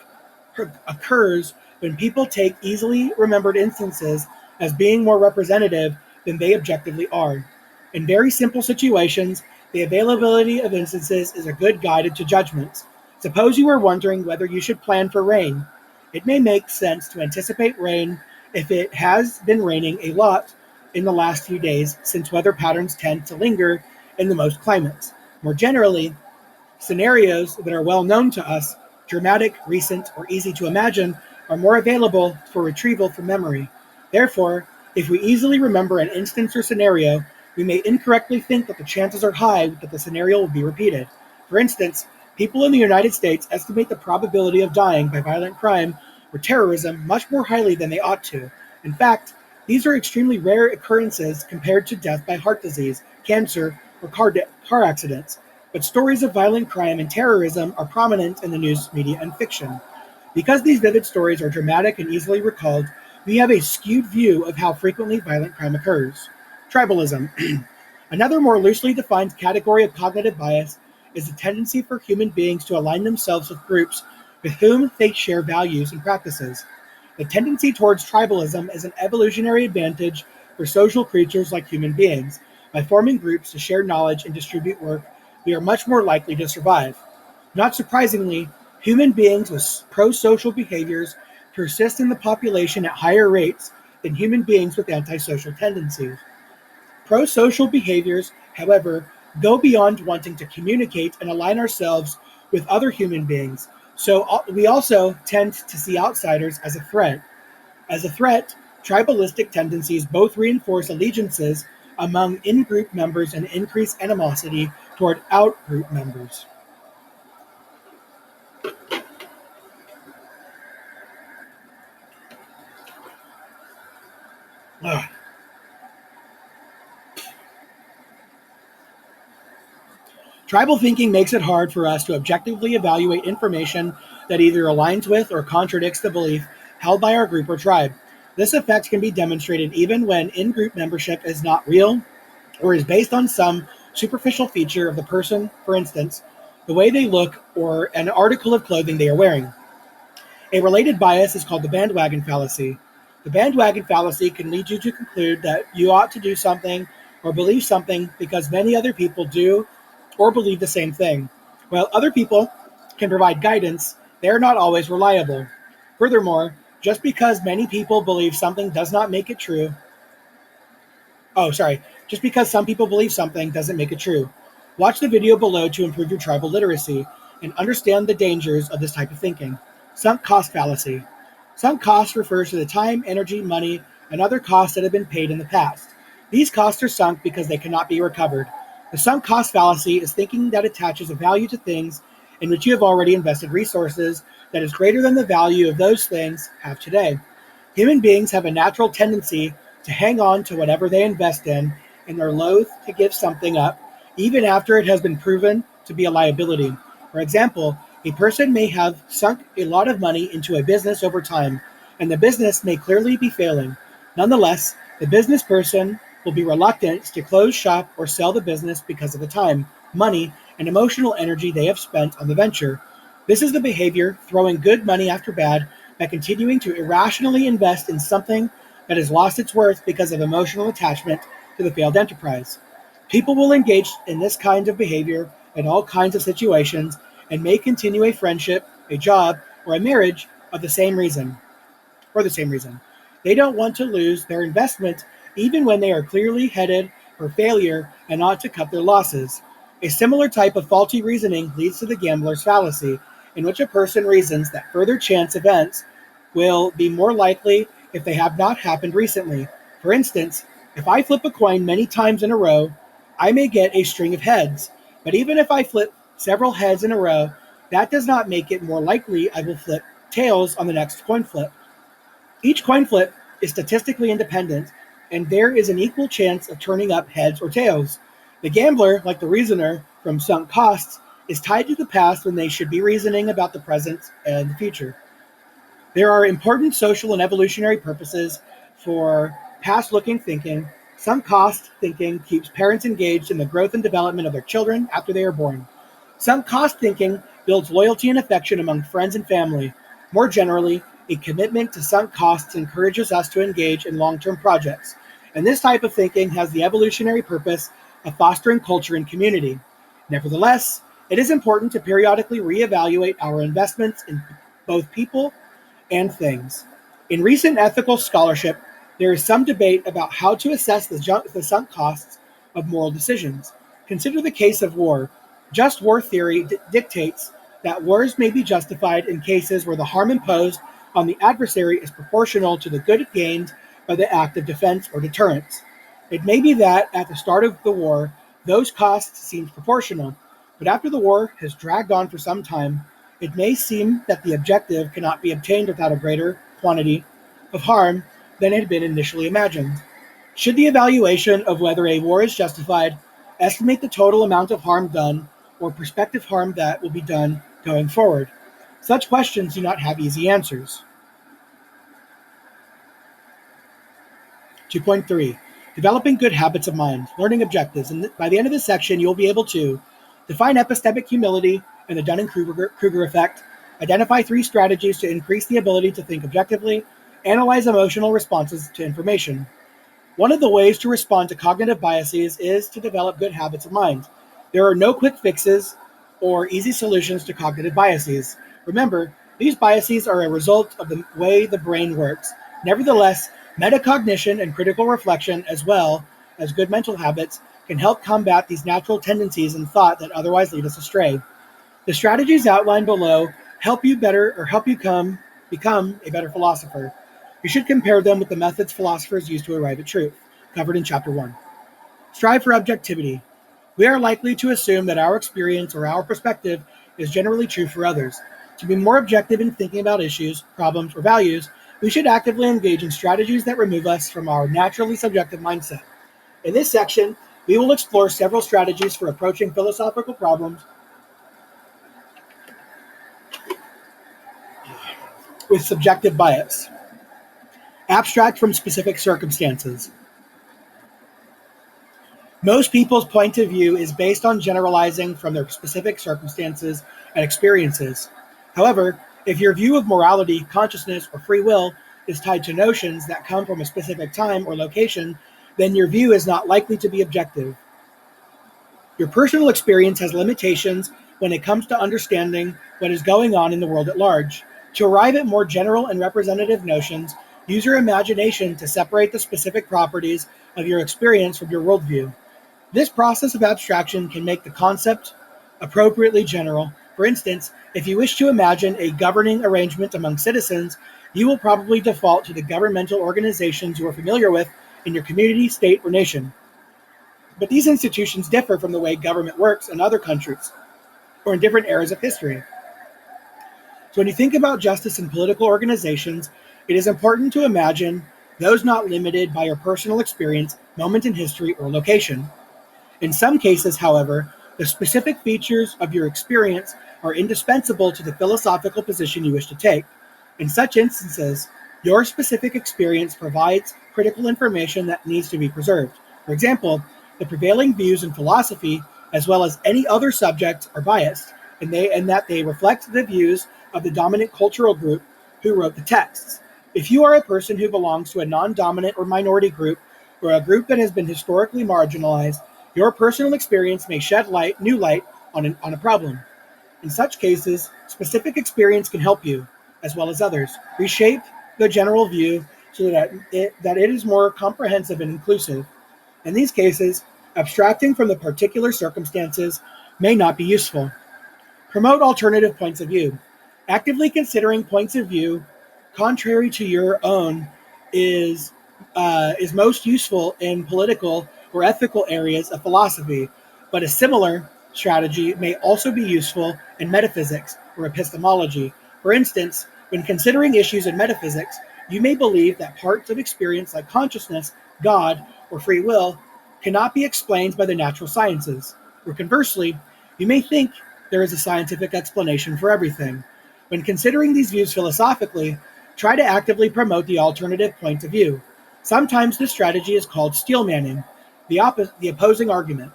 occurs when people take easily remembered instances as being more representative than they objectively are. In very simple situations, the availability of instances is a good guide to judgments. Suppose you are wondering whether you should plan for rain. It may make sense to anticipate rain if it has been raining a lot in the last few days, since weather patterns tend to linger in the most climates. More generally, scenarios that are well known to us, dramatic, recent, or easy to imagine, are more available for retrieval from memory. Therefore, if we easily remember an instance or scenario, we may incorrectly think that the chances are high that the scenario will be repeated. For instance, people in the United States estimate the probability of dying by violent crime or terrorism much more highly than they ought to. In fact, these are extremely rare occurrences compared to death by heart disease, cancer, or car accidents. But stories of violent crime and terrorism are prominent in the news media and fiction. Because these vivid stories are dramatic and easily recalled, we have a skewed view of how frequently violent crime occurs. Tribalism. Another more loosely defined category of cognitive bias is the tendency for human beings to align themselves with groups with whom they share values and practices. The tendency towards tribalism is an evolutionary advantage for social creatures like human beings. By forming groups to share knowledge and distribute work, we are much more likely to survive. Not surprisingly, human beings with pro-social behaviors persist in the population at higher rates than human beings with antisocial tendencies. Pro-social behaviors, however, go beyond wanting to communicate and align ourselves with other human beings, so we also tend to see outsiders as a threat. As a threat, tribalistic tendencies both reinforce allegiances among in-group members and increase animosity toward out-group members. Ugh. Tribal thinking makes it hard for us to objectively evaluate information that either aligns with or contradicts the belief held by our group or tribe. This effect can be demonstrated even when in-group membership is not real or is based on some superficial feature of the person, for instance, the way they look or an article of clothing they are wearing. A related bias is called the bandwagon fallacy. The bandwagon fallacy can lead you to conclude that you ought to do something or believe something because many other people do or believe the same thing. While other people can provide guidance, they are not always reliable. Furthermore, just because many people believe something does not make it true. Just because some people believe something doesn't make it true. Watch the video below to improve your tribal literacy and understand the dangers of this type of thinking. Sunk cost fallacy. Sunk cost refers to the time, energy, money, and other costs that have been paid in the past. These costs are sunk because they cannot be recovered. The sunk cost fallacy is thinking that attaches a value to things in which you have already invested resources that is greater than the value of those things have today. Human beings have a natural tendency to hang on to whatever they invest in, and are loath to give something up, even after it has been proven to be a liability. For example, a person may have sunk a lot of money into a business over time, and the business may clearly be failing. Nonetheless, the business person will be reluctant to close shop or sell the business because of the time, money, and emotional energy they have spent on the venture. This is the behavior throwing good money after bad by continuing to irrationally invest in something that has lost its worth because of emotional attachment to the failed enterprise. People will engage in this kind of behavior in all kinds of situations and may continue a friendship, a job, or a marriage of the same reason. They don't want to lose their investment even when they are clearly headed for failure and ought to cut their losses. A similar type of faulty reasoning leads to the gambler's fallacy, in which a person reasons that further chance events will be more likely if they have not happened recently. For instance, if I flip a coin many times in a row, I may get a string of heads. But even if I flip several heads in a row, that does not make it more likely I will flip tails on the next coin flip. Each coin flip is statistically independent, and there is an equal chance of turning up heads or tails. The gambler, like the reasoner from sunk costs, is tied to the past when they should be reasoning about the present and the future. There are important social and evolutionary purposes for past-looking thinking. Sunk cost thinking keeps parents engaged in the growth and development of their children after they are born. Sunk cost thinking builds loyalty and affection among friends and family. More generally, a commitment to sunk costs encourages us to engage in long-term projects, and this type of thinking has the evolutionary purpose of fostering culture and community. Nevertheless, it is important to periodically reevaluate our investments in both people and things. In recent ethical scholarship, there is some debate about how to assess the sunk costs of moral decisions. Consider the case of war. Just war theory dictates that wars may be justified in cases where the harm imposed on the adversary is proportional to the good gained by the act of defense or deterrence. It may be that at the start of the war, those costs seemed proportional, but after the war has dragged on for some time, it may seem that the objective cannot be obtained without a greater quantity of harm than had been initially imagined. Should the evaluation of whether a war is justified estimate the total amount of harm done or prospective harm that will be done going forward? Such questions do not have easy answers. 2.3. Developing good habits of mind, learning objectives. And by the end of this section, you'll be able to define epistemic humility and the Dunning-Kruger effect, identify 3 strategies to increase the ability to think objectively, analyze emotional responses to information. One of the ways to respond to cognitive biases is to develop good habits of mind. There are no quick fixes or easy solutions to cognitive biases. Remember, these biases are a result of the way the brain works. Nevertheless, metacognition and critical reflection, as well as good mental habits, can help combat these natural tendencies in thought that otherwise lead us astray. The strategies outlined below help you become a better philosopher. You should compare them with the methods philosophers use to arrive at truth, covered in Chapter 1. Strive for objectivity. We are likely to assume that our experience or our perspective is generally true for others. To be more objective in thinking about issues, problems, or values, we should actively engage in strategies that remove us from our naturally subjective mindset. In this section, we will explore several strategies for approaching philosophical problems with subjective bias. Abstract from specific circumstances. Most people's point of view is based on generalizing from their specific circumstances and experiences. However, if your view of morality, consciousness, or free will is tied to notions that come from a specific time or location, then your view is not likely to be objective. Your personal experience has limitations when it comes to understanding what is going on in the world at large. To arrive at more general and representative notions, use your imagination to separate the specific properties of your experience from your worldview. This process of abstraction can make the concept appropriately general. For instance, if you wish to imagine a governing arrangement among citizens, you will probably default to the governmental organizations you are familiar with in your community, state, or nation. But these institutions differ from the way government works in other countries or in different eras of history. So when you think about justice in political organizations, it is important to imagine those not limited by your personal experience, moment in history, or location. In some cases, however, the specific features of your experience are indispensable to the philosophical position you wish to take. In such instances, your specific experience provides critical information that needs to be preserved. For example, the prevailing views in philosophy, as well as any other subject, are biased, and that they reflect the views of the dominant cultural group who wrote the texts. If you are a person who belongs to a non-dominant or minority group, or a group that has been historically marginalized, your personal experience may shed new light on a problem. In such cases, specific experience can help you, as well as others, reshape the general view so that it is more comprehensive and inclusive. In these cases, abstracting from the particular circumstances may not be useful. Promote alternative points of view. Actively considering points of view contrary to your own is most useful in political or ethical areas of philosophy, but a similar strategy may also be useful in metaphysics or epistemology. For instance, when considering issues in metaphysics, you may believe that parts of experience like consciousness, God, or free will cannot be explained by the natural sciences. Or conversely, you may think there is a scientific explanation for everything. When considering these views philosophically, try to actively promote the alternative point of view. Sometimes this strategy is called steelmanning, the opposing argument.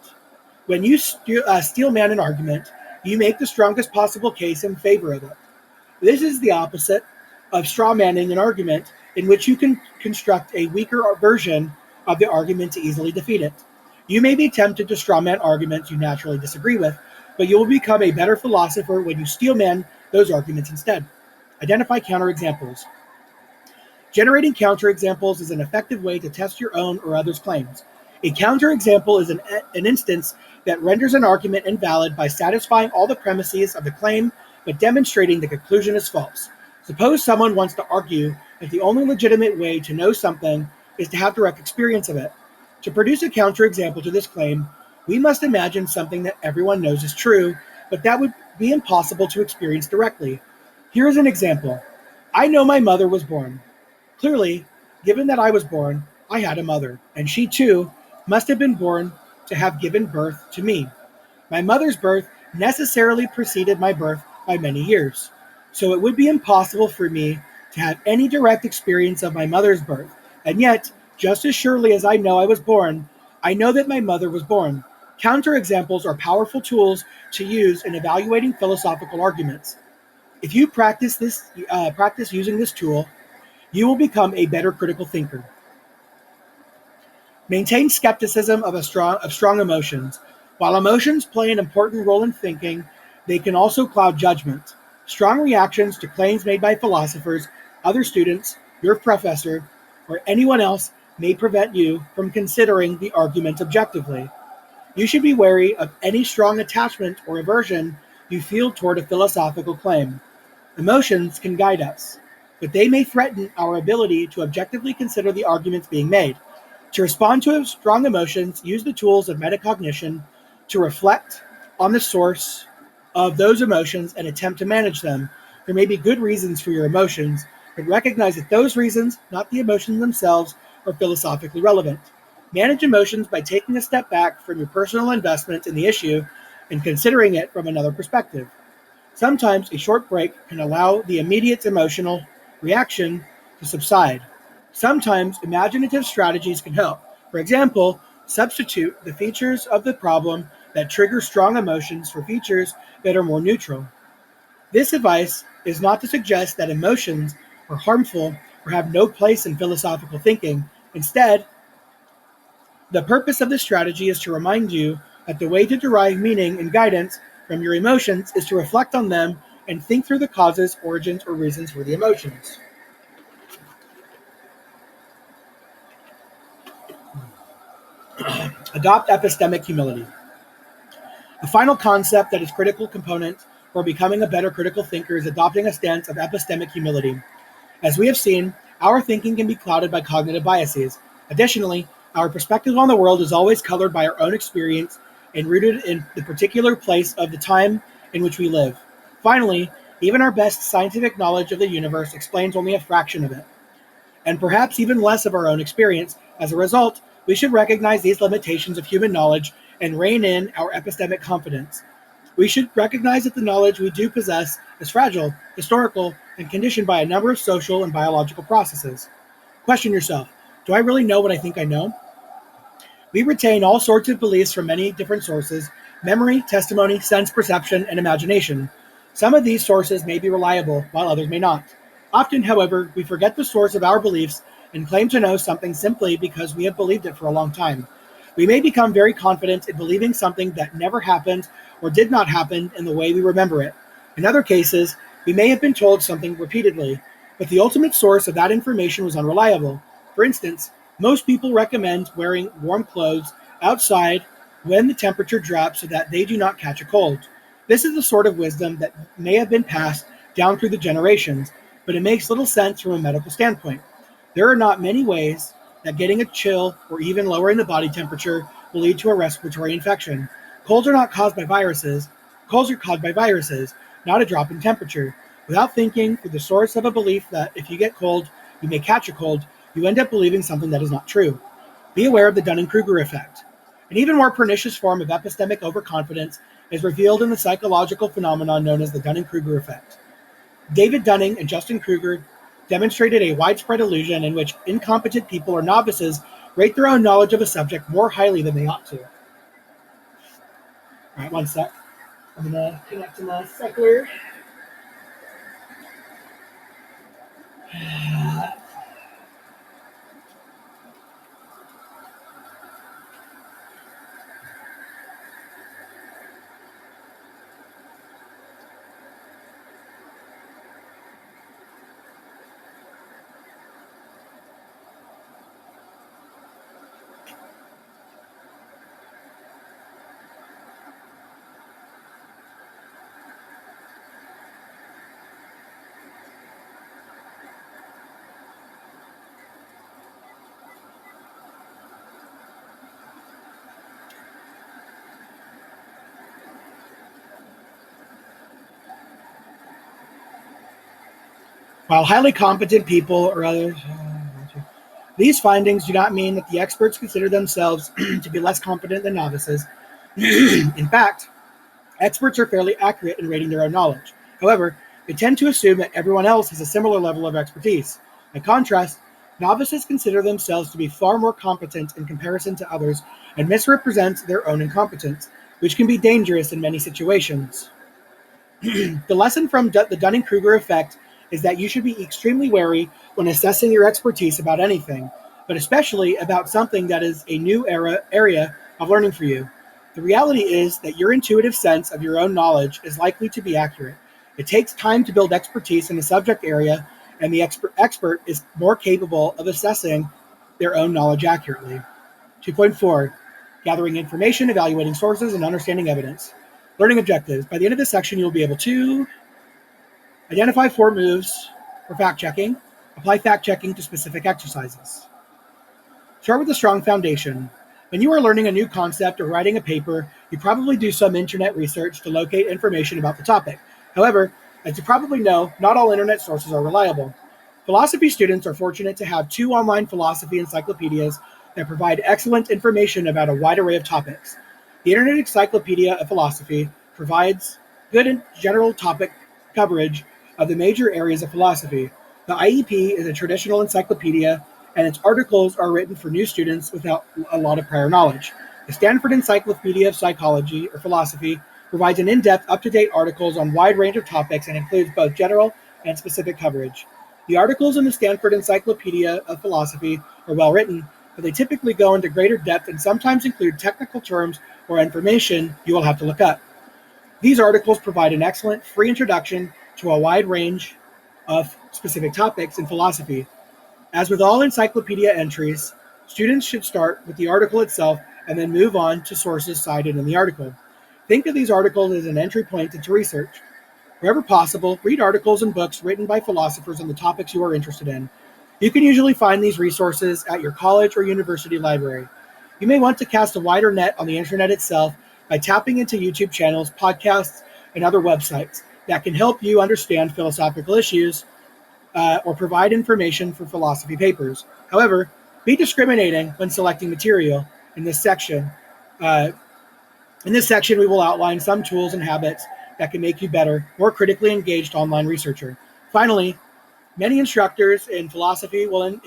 When you steelman an argument, you make the strongest possible case in favor of it. This is the opposite of strawmanning an argument, in which you can construct a weaker version of the argument to easily defeat it. You may be tempted to strawman arguments you naturally disagree with, but you will become a better philosopher when you steelman those arguments instead. Identify counterexamples. Generating counterexamples is an effective way to test your own or others' claims. A counterexample is an instance that renders an argument invalid by satisfying all the premises of the claim but demonstrating the conclusion is false. Suppose someone wants to argue that the only legitimate way to know something is to have direct experience of it. To produce a counterexample to this claim, we must imagine something that everyone knows is true, but that be impossible to experience directly. Here is an example. I know my mother was born. Clearly, given that I was born, I had a mother, and she too must have been born to have given birth to me. My mother's birth necessarily preceded my birth by many years, so it would be impossible for me to have any direct experience of my mother's birth. And yet, just as surely as I know I was born, I know that my mother was born. Counterexamples are powerful tools to use in evaluating philosophical arguments. If you practice using this tool, you will become a better critical thinker. Maintain skepticism of strong emotions. While emotions play an important role in thinking, they can also cloud judgment. Strong reactions to claims made by philosophers, other students, your professor, or anyone else may prevent you from considering the argument objectively. You should be wary of any strong attachment or aversion you feel toward a philosophical claim. Emotions can guide us, but they may threaten our ability to objectively consider the arguments being made. To respond to strong emotions, use the tools of metacognition to reflect on the source of those emotions and attempt to manage them. There may be good reasons for your emotions, but recognize that those reasons, not the emotions themselves, are philosophically relevant. Manage emotions by taking a step back from your personal investment in the issue and considering it from another perspective. Sometimes a short break can allow the immediate emotional reaction to subside. Sometimes imaginative strategies can help. For example, substitute the features of the problem that trigger strong emotions for features that are more neutral. This advice is not to suggest that emotions are harmful or have no place in philosophical thinking. Instead, the purpose of this strategy is to remind you that the way to derive meaning and guidance from your emotions is to reflect on them and think through the causes, origins, or reasons for the emotions. Adopt epistemic humility. A final concept that is a critical component for becoming a better critical thinker is adopting a stance of epistemic humility. As we have seen, our thinking can be clouded by cognitive biases. Additionally, our perspective on the world is always colored by our own experience and rooted in the particular place of the time in which we live. Finally, even our best scientific knowledge of the universe explains only a fraction of it, and perhaps even less of our own experience. As a result, we should recognize these limitations of human knowledge and rein in our epistemic confidence. We should recognize that the knowledge we do possess is fragile, historical, and conditioned by a number of social and biological processes. Question yourself, do I really know what I think I know? We retain all sorts of beliefs from many different sources: memory, testimony, sense perception, and imagination. Some of these sources may be reliable, while others may not. Often, however, we forget the source of our beliefs and claim to know something simply because we have believed it for a long time. We may become very confident in believing something that never happened or did not happen in the way we remember it. In other cases, we may have been told something repeatedly, but the ultimate source of that information was unreliable. For instance, most people recommend wearing warm clothes outside when the temperature drops so that they do not catch a cold. This is the sort of wisdom that may have been passed down through the generations, but it makes little sense from a medical standpoint. There are not many ways that getting a chill or even lowering the body temperature will lead to a respiratory infection. Colds are not caused by viruses. Colds are caused by viruses, not a drop in temperature. Without thinking through the source of a belief that if you get cold, you may catch a cold, you end up believing something that is not true. Be aware of the Dunning-Kruger effect. An even more pernicious form of epistemic overconfidence is revealed in the psychological phenomenon known as the Dunning-Kruger effect. David Dunning and Justin Kruger demonstrated a widespread illusion in which incompetent people or novices rate their own knowledge of a subject more highly than they ought to. All right, one sec. I'm going to connect to my cycler. While highly competent people or others, these findings do not mean that the experts consider themselves to be less competent than novices. In fact, experts are fairly accurate in rating their own knowledge. However, they tend to assume that everyone else has a similar level of expertise. By contrast, novices consider themselves to be far more competent in comparison to others and misrepresent their own incompetence, which can be dangerous in many situations. The lesson from the Dunning-Kruger effect is that you should be extremely wary when assessing your expertise about anything, but especially about something that is a new area of learning for you. The reality is that your intuitive sense of your own knowledge is likely to be accurate. It takes time to build expertise in a subject area, and the expert is more capable of assessing their own knowledge accurately. 2.4, gathering information, evaluating sources, and understanding evidence. Learning objectives. By the end of this section, you'll be able to identify 4 moves for fact-checking, apply fact-checking to specific exercises. Start with a strong foundation. When you are learning a new concept or writing a paper, you probably do some internet research to locate information about the topic. However, as you probably know, not all internet sources are reliable. Philosophy students are fortunate to have 2 online philosophy encyclopedias that provide excellent information about a wide array of topics. The Internet Encyclopedia of Philosophy provides good and general topic coverage of the major areas of philosophy. The IEP is a traditional encyclopedia, and its articles are written for new students without a lot of prior knowledge. The Stanford Encyclopedia of Psychology or Philosophy provides an in-depth, up-to-date articles on a wide range of topics and includes both general and specific coverage. The articles in the Stanford Encyclopedia of Philosophy are well written, but they typically go into greater depth and sometimes include technical terms or information you will have to look up. These articles provide an excellent free introduction to a wide range of specific topics in philosophy. As with all encyclopedia entries, students should start with the article itself and then move on to sources cited in the article. Think of these articles as an entry point into research. Wherever possible, read articles and books written by philosophers on the topics you are interested in. You can usually find these resources at your college or university library. You may want to cast a wider net on the internet itself by tapping into YouTube channels, podcasts, and other websites that can help you understand philosophical issues or provide information for philosophy papers. However, be discriminating when selecting material in this section. We will outline some tools and habits that can make you better, more critically engaged online researcher. Finally, many instructors in philosophy will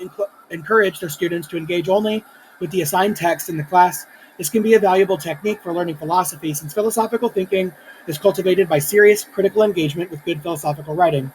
encourage their students to engage only with the assigned text in the class. This can be a valuable technique for learning philosophy, since philosophical thinking is cultivated by serious, critical engagement with good philosophical writing.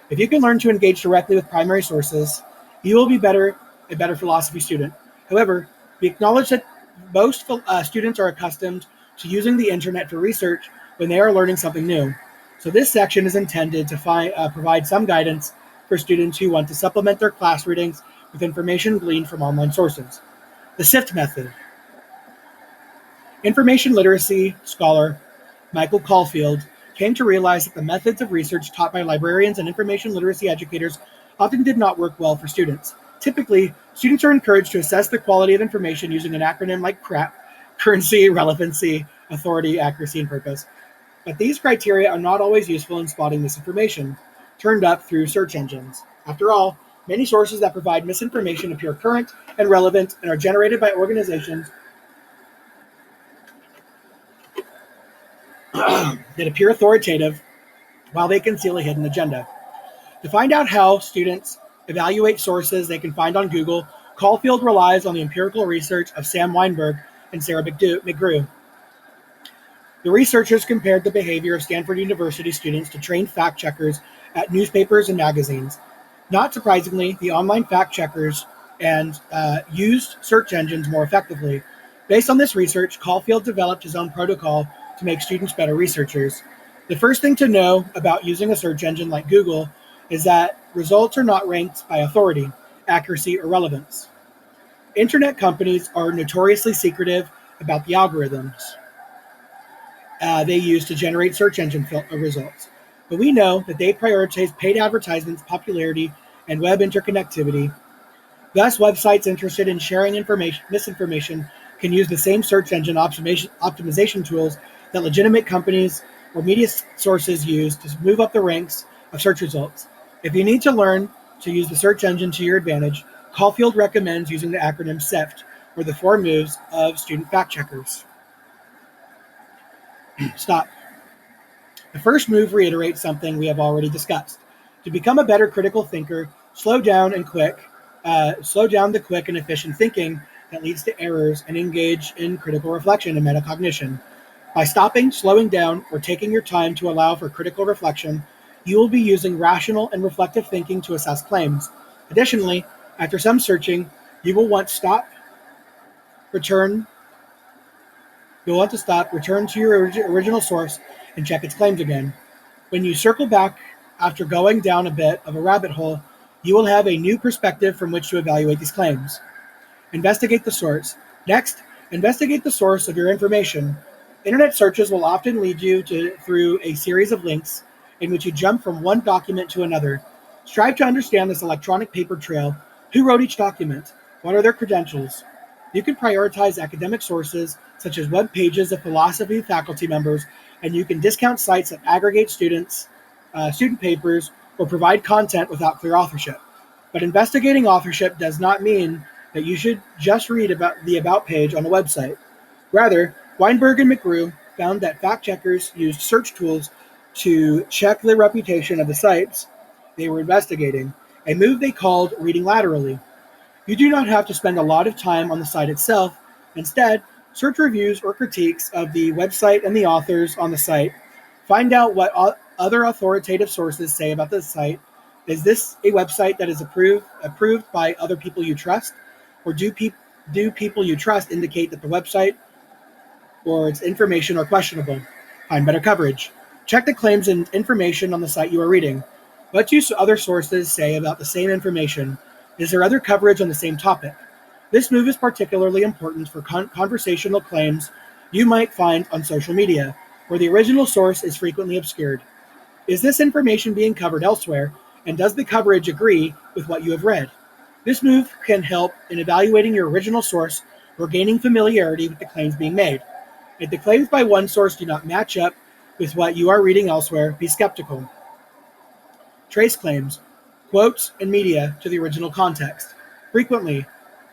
If you can learn to engage directly with primary sources, you will be a better philosophy student. However, we acknowledge that most students are accustomed to using the internet for research when they are learning something new. So this section is intended to provide some guidance for students who want to supplement their class readings with information gleaned from online sources. The SIFT method. Information literacy scholar Michael Caulfield came to realize that the methods of research taught by librarians and information literacy educators often did not work well for students. Typically, students are encouraged to assess the quality of information using an acronym like CRAP: currency, relevancy, authority, accuracy, and purpose. But these criteria are not always useful in spotting misinformation turned up through search engines. After all, many sources that provide misinformation appear current and relevant and are generated by organizations that appear authoritative while they conceal a hidden agenda. To find out how students evaluate sources they can find on Google, Caulfield relies on the empirical research of Sam Weinberg and Sarah McGrew. The researchers compared the behavior of Stanford University students to trained fact-checkers at newspapers and magazines. Not surprisingly, the online fact-checkers used search engines more effectively. Based on this research, Caulfield developed his own protocol to make students better researchers. The first thing to know about using a search engine like Google is that results are not ranked by authority, accuracy, or relevance. Internet companies are notoriously secretive about the algorithms they use to generate search engine results. But we know that they prioritize paid advertisements, popularity, and web interconnectivity. Thus, websites interested in sharing misinformation can use the same search engine optimization tools that legitimate companies or media sources use to move up the ranks of search results. If you need to learn to use the search engine to your advantage, Caulfield recommends using the acronym SIFT, or the 4 moves of student fact checkers. Stop. The first move reiterates something we have already discussed. To become a better critical thinker, slow down the quick and efficient thinking that leads to errors, and engage in critical reflection and metacognition. By stopping, slowing down, or taking your time to allow for critical reflection, you will be using rational and reflective thinking to assess claims. Additionally, after some searching, you will want to stop, return to your original source, and check its claims again. When you circle back after going down a bit of a rabbit hole, you will have a new perspective from which to evaluate these claims. Investigate the source. Next, investigate the source of your information. Internet searches will often lead you through a series of links in which you jump from one document to another. Strive to understand this electronic paper trail. Who wrote each document? What are their credentials? You can prioritize academic sources, such as web pages of philosophy faculty members, and you can discount sites that aggregate student papers or provide content without clear authorship. But investigating authorship does not mean that you should just read about the About page on a website. Rather, Weinberg and McGrew found that fact checkers used search tools to check the reputation of the sites they were investigating, a move they called reading laterally. You do not have to spend a lot of time on the site itself. Instead, search reviews or critiques of the website and the authors on the site. Find out what other authoritative sources say about the site. Is this a website that is approved by other people you trust? Or do people you trust indicate that the website or its information are questionable? Find better coverage. Check the claims and information on the site you are reading. What do other sources say about the same information? Is there other coverage on the same topic? This move is particularly important for conversational claims you might find on social media, where the original source is frequently obscured. Is this information being covered elsewhere, and does the coverage agree with what you have read? This move can help in evaluating your original source or gaining familiarity with the claims being made. If the claims by one source do not match up with what you are reading elsewhere, be skeptical. Trace claims, quotes, and media to the original context. Frequently,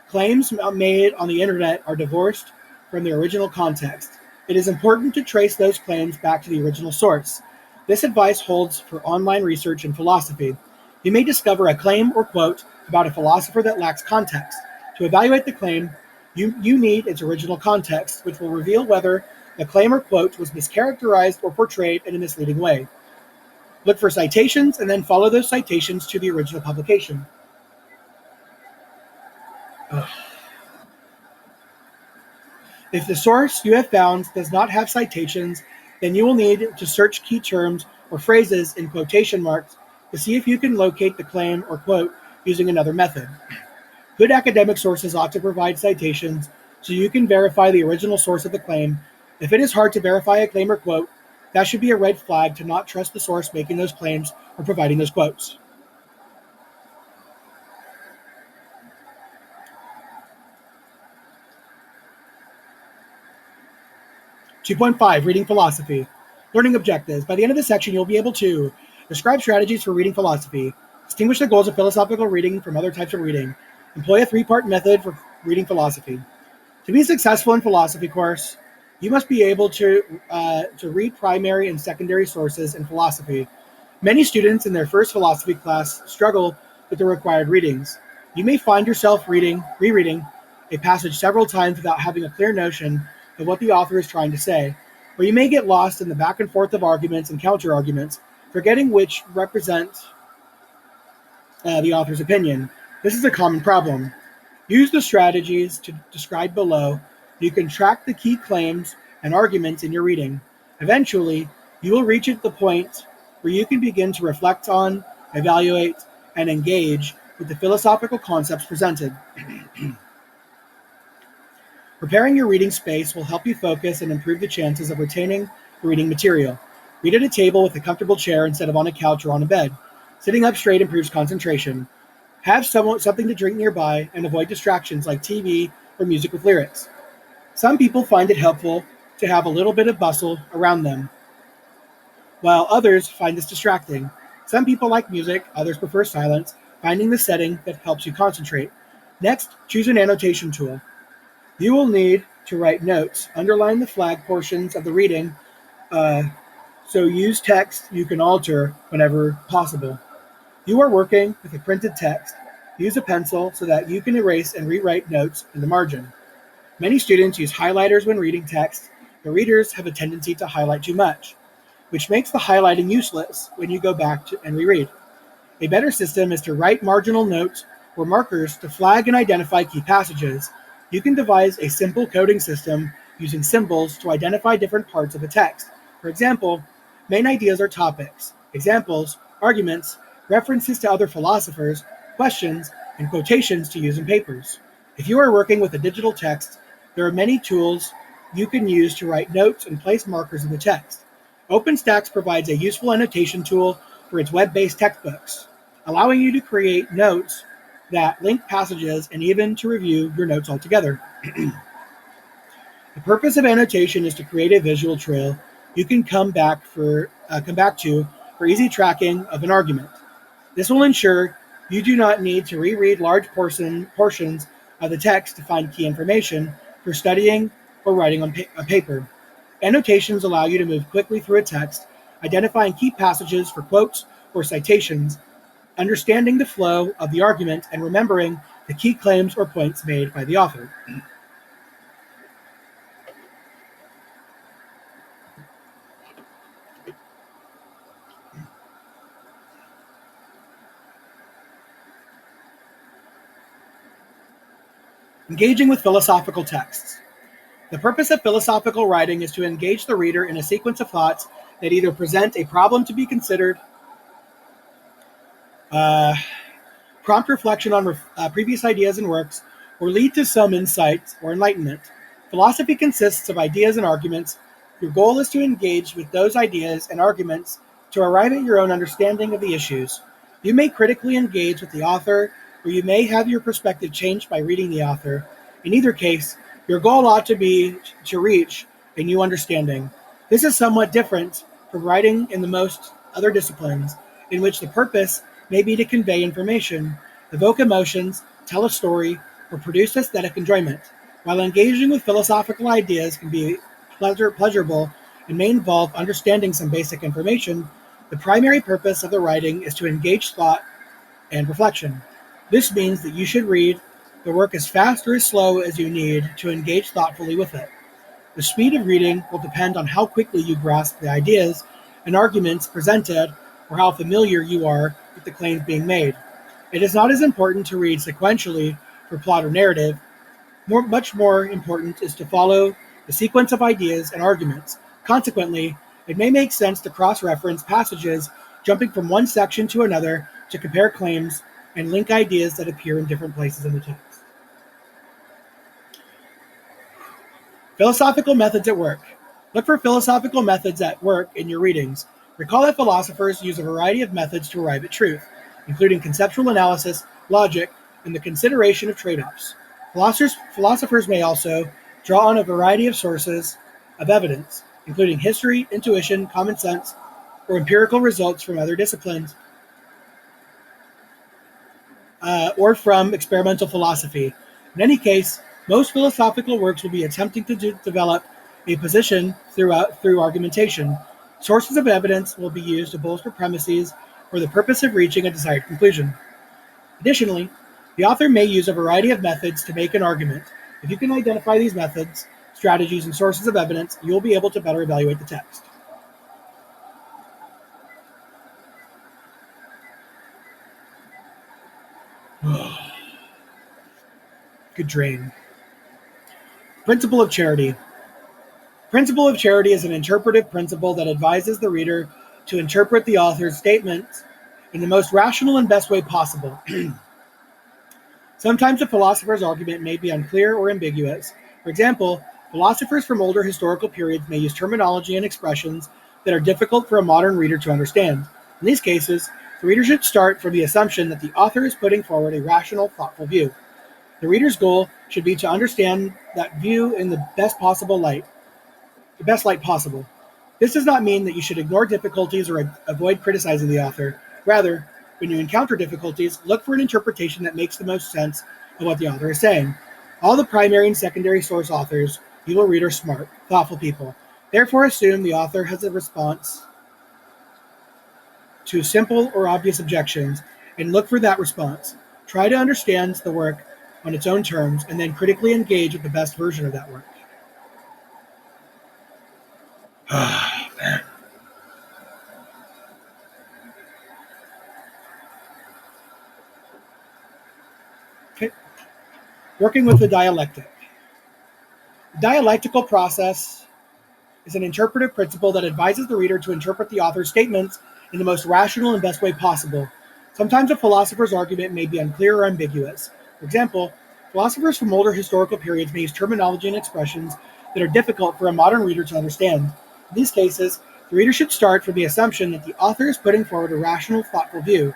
claims made on the internet are divorced from their original context. It is important to trace those claims back to the original source. This advice holds for online research and philosophy. You may discover a claim or quote about a philosopher that lacks context. To evaluate the claim, you need its original context, which will reveal whether the claim or quote was mischaracterized or portrayed in a misleading way. Look for citations and then follow those citations to the original publication. If the source you have found does not have citations, then you will need to search key terms or phrases in quotation marks to see if you can locate the claim or quote using another method. Good academic sources ought to provide citations so you can verify the original source of the claim. If it is hard to verify a claim or quote, that should be a red flag to not trust the source making those claims or providing those quotes. (2.5) Reading philosophy. Learning objectives. By the end of this section, you'll be able to describe strategies for reading philosophy, distinguish the goals of philosophical reading from other types of reading, employ a 3-part method for reading philosophy. To be successful in philosophy course, you must be able to read primary and secondary sources in philosophy. Many students in their first philosophy class struggle with the required readings. You may find yourself rereading a passage several times without having a clear notion of what the author is trying to say, or you may get lost in the back and forth of arguments and counter-arguments, forgetting which represent the author's opinion. This is a common problem. Use the strategies to describe below. You can track the key claims and arguments in your reading. Eventually, you will reach at the point where you can begin to reflect on, evaluate, and engage with the philosophical concepts presented. Preparing your reading space will help you focus and improve the chances of retaining the reading material. Read at a table with a comfortable chair instead of on a couch or on a bed. Sitting up straight improves concentration. Have something to drink nearby and avoid distractions like TV or music with lyrics. Some people find it helpful to have a little bit of bustle around them, while others find this distracting. Some people like music, others prefer silence, finding the setting that helps you concentrate. Next, choose an annotation tool. You will need to write notes. Underline the flag portions of the reading, so use text you can alter whenever possible. You are working with a printed text. Use a pencil so that you can erase and rewrite notes in the margin. Many students use highlighters when reading text, but readers have a tendency to highlight too much, which makes the highlighting useless when you go back and reread. A better system is to write marginal notes or markers to flag and identify key passages. You can devise a simple coding system using symbols to identify different parts of a text. For example, main ideas or topics, examples, arguments, references to other philosophers, questions, and quotations to use in papers. If you are working with a digital text, there are many tools you can use to write notes and place markers in the text. OpenStax provides a useful annotation tool for its web-based textbooks, allowing you to create notes that link passages and even to review your notes altogether. The purpose of annotation is to create a visual trail you can come back to for easy tracking of an argument. This will ensure you do not need to reread large portions of the text to find key information for studying or writing on a paper. Annotations allow you to move quickly through a text, identifying key passages for quotes or citations, understanding the flow of the argument, and remembering the key claims or points made by the author. Engaging with philosophical texts. The purpose of philosophical writing is to engage the reader in a sequence of thoughts that either present a problem to be considered, prompt reflection on previous ideas and works, or lead to some insights or enlightenment. Philosophy consists of ideas and arguments. Your goal is to engage with those ideas and arguments to arrive at your own understanding of the issues. You may critically engage with the author, or you may have your perspective changed by reading the author. In either case, your goal ought to be to reach a new understanding. This is somewhat different from writing in the most other disciplines, in which the purpose may be to convey information, evoke emotions, tell a story, or produce aesthetic enjoyment. While engaging with philosophical ideas can be pleasurable and may involve understanding some basic information, the primary purpose of the writing is to engage thought and reflection. This means that you should read the work as fast or as slow as you need to engage thoughtfully with it. The speed of reading will depend on how quickly you grasp the ideas and arguments presented or how familiar you are with the claims being made. It is not as important to read sequentially for plot or narrative. Much more important is to follow the sequence of ideas and arguments. Consequently, it may make sense to cross-reference passages, jumping from one section to another to compare claims and link ideas that appear in different places in the text. Philosophical methods at work. Look for philosophical methods at work in your readings. Recall that philosophers use a variety of methods to arrive at truth, including conceptual analysis, logic, and the consideration of trade-offs. Philosophers may also draw on a variety of sources of evidence, including history, intuition, common sense, or empirical results from other disciplines, or from experimental philosophy. In any case, most philosophical works will be attempting to develop a position through argumentation. Sources of evidence will be used to bolster premises for the purpose of reaching a desired conclusion. Additionally, the author may use a variety of methods to make an argument. If you can identify these methods, strategies, and sources of evidence, you will be able to better evaluate the text. Good drain. Principle of charity. Principle of charity is an interpretive principle that advises the reader to interpret the author's statements in the most rational and best way possible. Sometimes a philosopher's argument may be unclear or ambiguous. For example, philosophers from older historical periods may use terminology and expressions that are difficult for a modern reader to understand. In these cases, the reader should start from the assumption that the author is putting forward a rational, thoughtful view. The reader's goal should be to understand that view in the best light possible. This does not mean that you should ignore difficulties or avoid criticizing the author. Rather, when you encounter difficulties, look for an interpretation that makes the most sense of what the author is saying. All the primary and secondary source authors you will read are smart, thoughtful people. Therefore, assume the author has a response to simple or obvious objections and look for that response. Try to understand the work on its own terms and then critically engage with the best version of that work. Man. Okay. Working with the dialectic. The dialectical process is an interpretive principle that advises the reader to interpret the author's statements in the most rational and best way possible. Sometimes a philosopher's argument may be unclear or ambiguous. For example, philosophers from older historical periods may use terminology and expressions that are difficult for a modern reader to understand. In these cases, the reader should start from the assumption that the author is putting forward a rational, thoughtful view.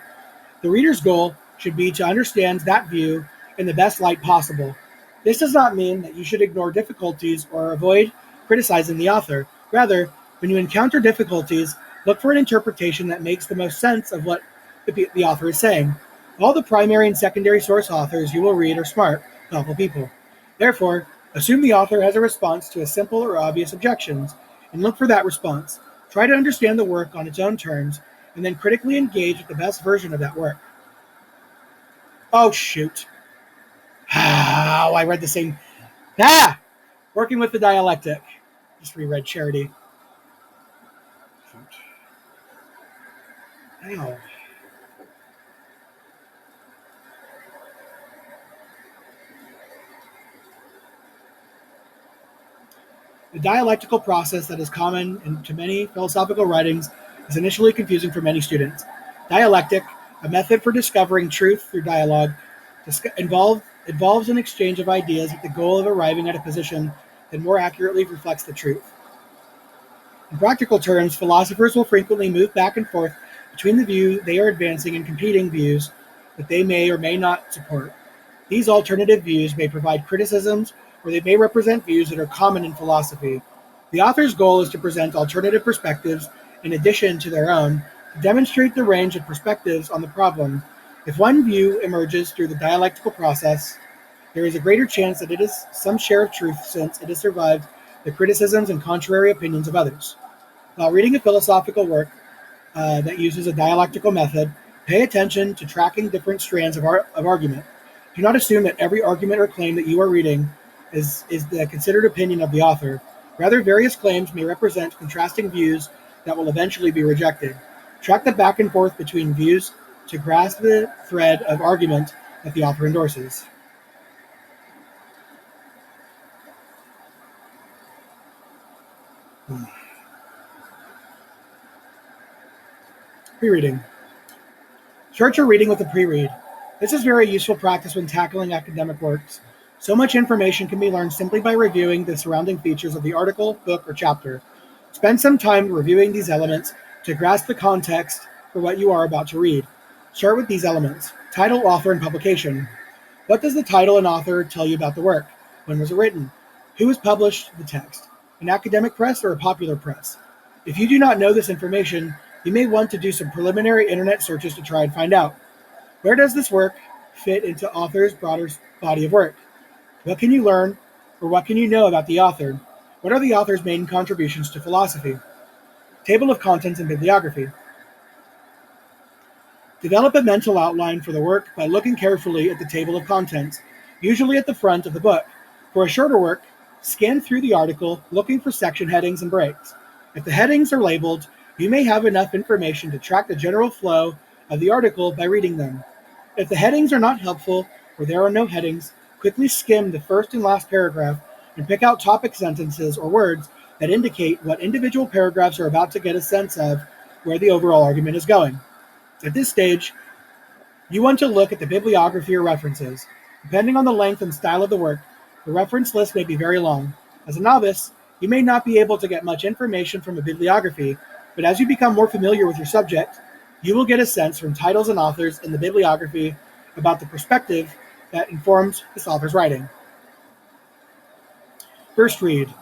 The reader's goal should be to understand that view in the best light possible. This does not mean that you should ignore difficulties or avoid criticizing the author. Rather, when you encounter difficulties, look for an interpretation that makes the most sense of what the author is saying. All the primary and secondary source authors you will read are smart, thoughtful people. Therefore, assume the author has a response to a simple or obvious objections, and look for that response. Try to understand the work on its own terms, and then critically engage with the best version of that work. Oh, shoot. I read the same. Working with the dialectic. Just reread Charity. Ow. The dialectical process that is common to many philosophical writings is initially confusing for many students. Dialectic, a method for discovering truth through dialogue, involves an exchange of ideas with the goal of arriving at a position that more accurately reflects the truth. In practical terms, philosophers will frequently move back and forth between the view they are advancing and competing views that they may or may not support. These alternative views may provide criticisms, or they may represent views that are common in philosophy. The author's goal is to present alternative perspectives in addition to their own, to demonstrate the range of perspectives on the problem. If one view emerges through the dialectical process, there is a greater chance that it is some share of truth since it has survived the criticisms and contrary opinions of others. While reading a philosophical work that uses a dialectical method, pay attention to tracking different strands of argument. Do not assume that every argument or claim that you are reading is the considered opinion of the author. Rather, various claims may represent contrasting views that will eventually be rejected. Track the back and forth between views to grasp the thread of argument that the author endorses. Pre-reading. Start your reading with a pre-read. This is very useful practice when tackling academic works. So much information can be learned simply by reviewing the surrounding features of the article, book, or chapter. Spend some time reviewing these elements to grasp the context for what you are about to read. Start with these elements: title, author, and publication. What does the title and author tell you about the work? When was it written? Who has published the text? An academic press or a popular press? If you do not know this information, you may want to do some preliminary internet searches to try and find out. Where does this work fit into author's broader body of work? What can you learn, or what can you know about the author? What are the author's main contributions to philosophy? Table of contents and bibliography. Develop a mental outline for the work by looking carefully at the table of contents, usually at the front of the book. For a shorter work, scan through the article looking for section headings and breaks. If the headings are labeled, you may have enough information to track the general flow of the article by reading them. If the headings are not helpful, or there are no headings, quickly skim the first and last paragraph and pick out topic sentences or words that indicate what individual paragraphs are about to get a sense of where the overall argument is going. At this stage, you want to look at the bibliography or references. Depending on the length and style of the work, the reference list may be very long. As a novice, you may not be able to get much information from a bibliography, but as you become more familiar with your subject, you will get a sense from titles and authors in the bibliography about the perspective that informs this author's writing. First read.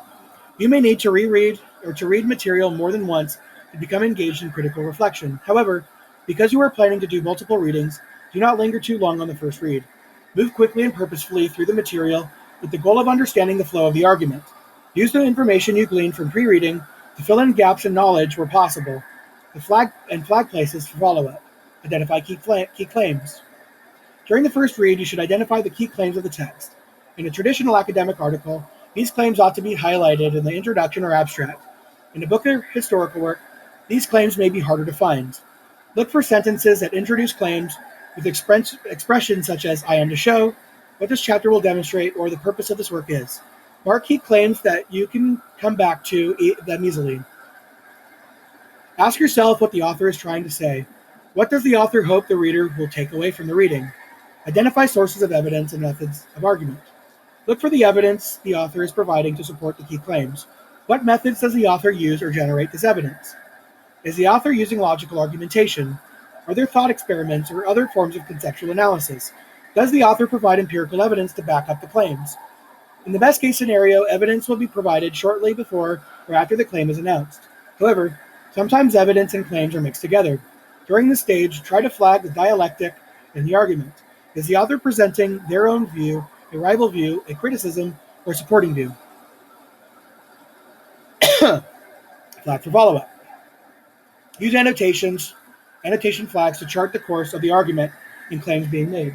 You may need to reread or to read material more than once to become engaged in critical reflection. However, Because you are planning to do multiple readings, do not linger too long on the first read. Move quickly and purposefully through the material with the goal of understanding the flow of the argument. Use the information you gleaned from pre-reading to fill in gaps in knowledge where possible. The flag places for follow-up. Identify key claims. During the first read, you should identify the key claims of the text. In a traditional academic article, these claims ought to be highlighted in the introduction or abstract. In a book or historical work, these claims may be harder to find. Look for sentences that introduce claims with expressions such as "I am to show," "what this chapter will demonstrate," or "the purpose of this work is." Mark key claims that you can come back to them easily. Ask yourself what the author is trying to say. What does the author hope the reader will take away from the reading? Identify sources of evidence and methods of argument. Look for the evidence the author is providing to support the key claims. What methods does the author use or generate this evidence? Is the author using logical argumentation? Are there thought experiments or other forms of conceptual analysis? Does the author provide empirical evidence to back up the claims? In the best case scenario, evidence will be provided shortly before or after the claim is announced. However, sometimes evidence and claims are mixed together. During this stage, try to flag the dialectic in the argument. Is the author presenting their own view, a rival view, a criticism, or supporting view? Flag for follow-up. Use annotation flags to chart the course of the argument and claims being made.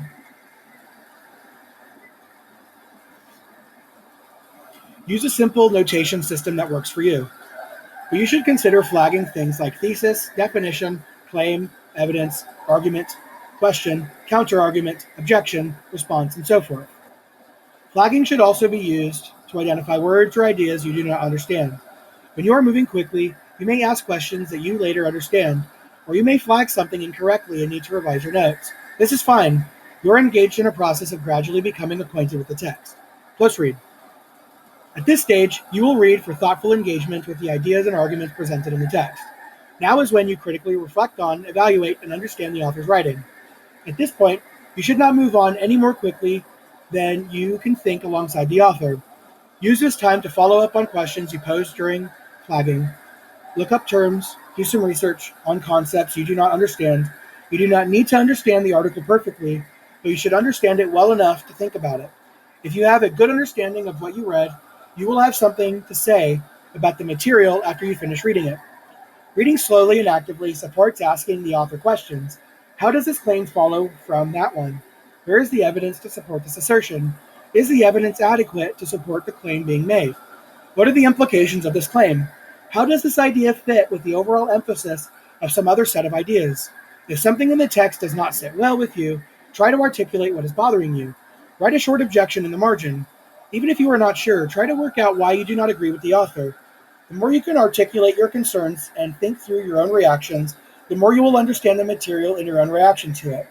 Use a simple notation system that works for you. But you should consider flagging things like thesis, definition, claim, evidence, argument, question, counterargument, objection, response, and so forth. Flagging should also be used to identify words or ideas you do not understand. When you are moving quickly, you may ask questions that you later understand, or you may flag something incorrectly and need to revise your notes. This is fine. You are engaged in a process of gradually becoming acquainted with the text. Close read. At this stage, you will read for thoughtful engagement with the ideas and arguments presented in the text. Now is when you critically reflect on, evaluate, and understand the author's writing. At this point, you should not move on any more quickly than you can think alongside the author. Use this time to follow up on questions you posed during flagging. Look up terms, do some research on concepts you do not understand. You do not need to understand the article perfectly, but you should understand it well enough to think about it. If you have a good understanding of what you read, you will have something to say about the material after you finish reading it. Reading slowly and actively supports asking the author questions. How does this claim follow from that one? Where is the evidence to support this assertion? Is the evidence adequate to support the claim being made? What are the implications of this claim? How does this idea fit with the overall emphasis of some other set of ideas? If something in the text does not sit well with you, try to articulate what is bothering you. Write a short objection in the margin. Even if you are not sure, try to work out why you do not agree with the author. The more you can articulate your concerns and think through your own reactions, the more you will understand the material and your own reaction to it.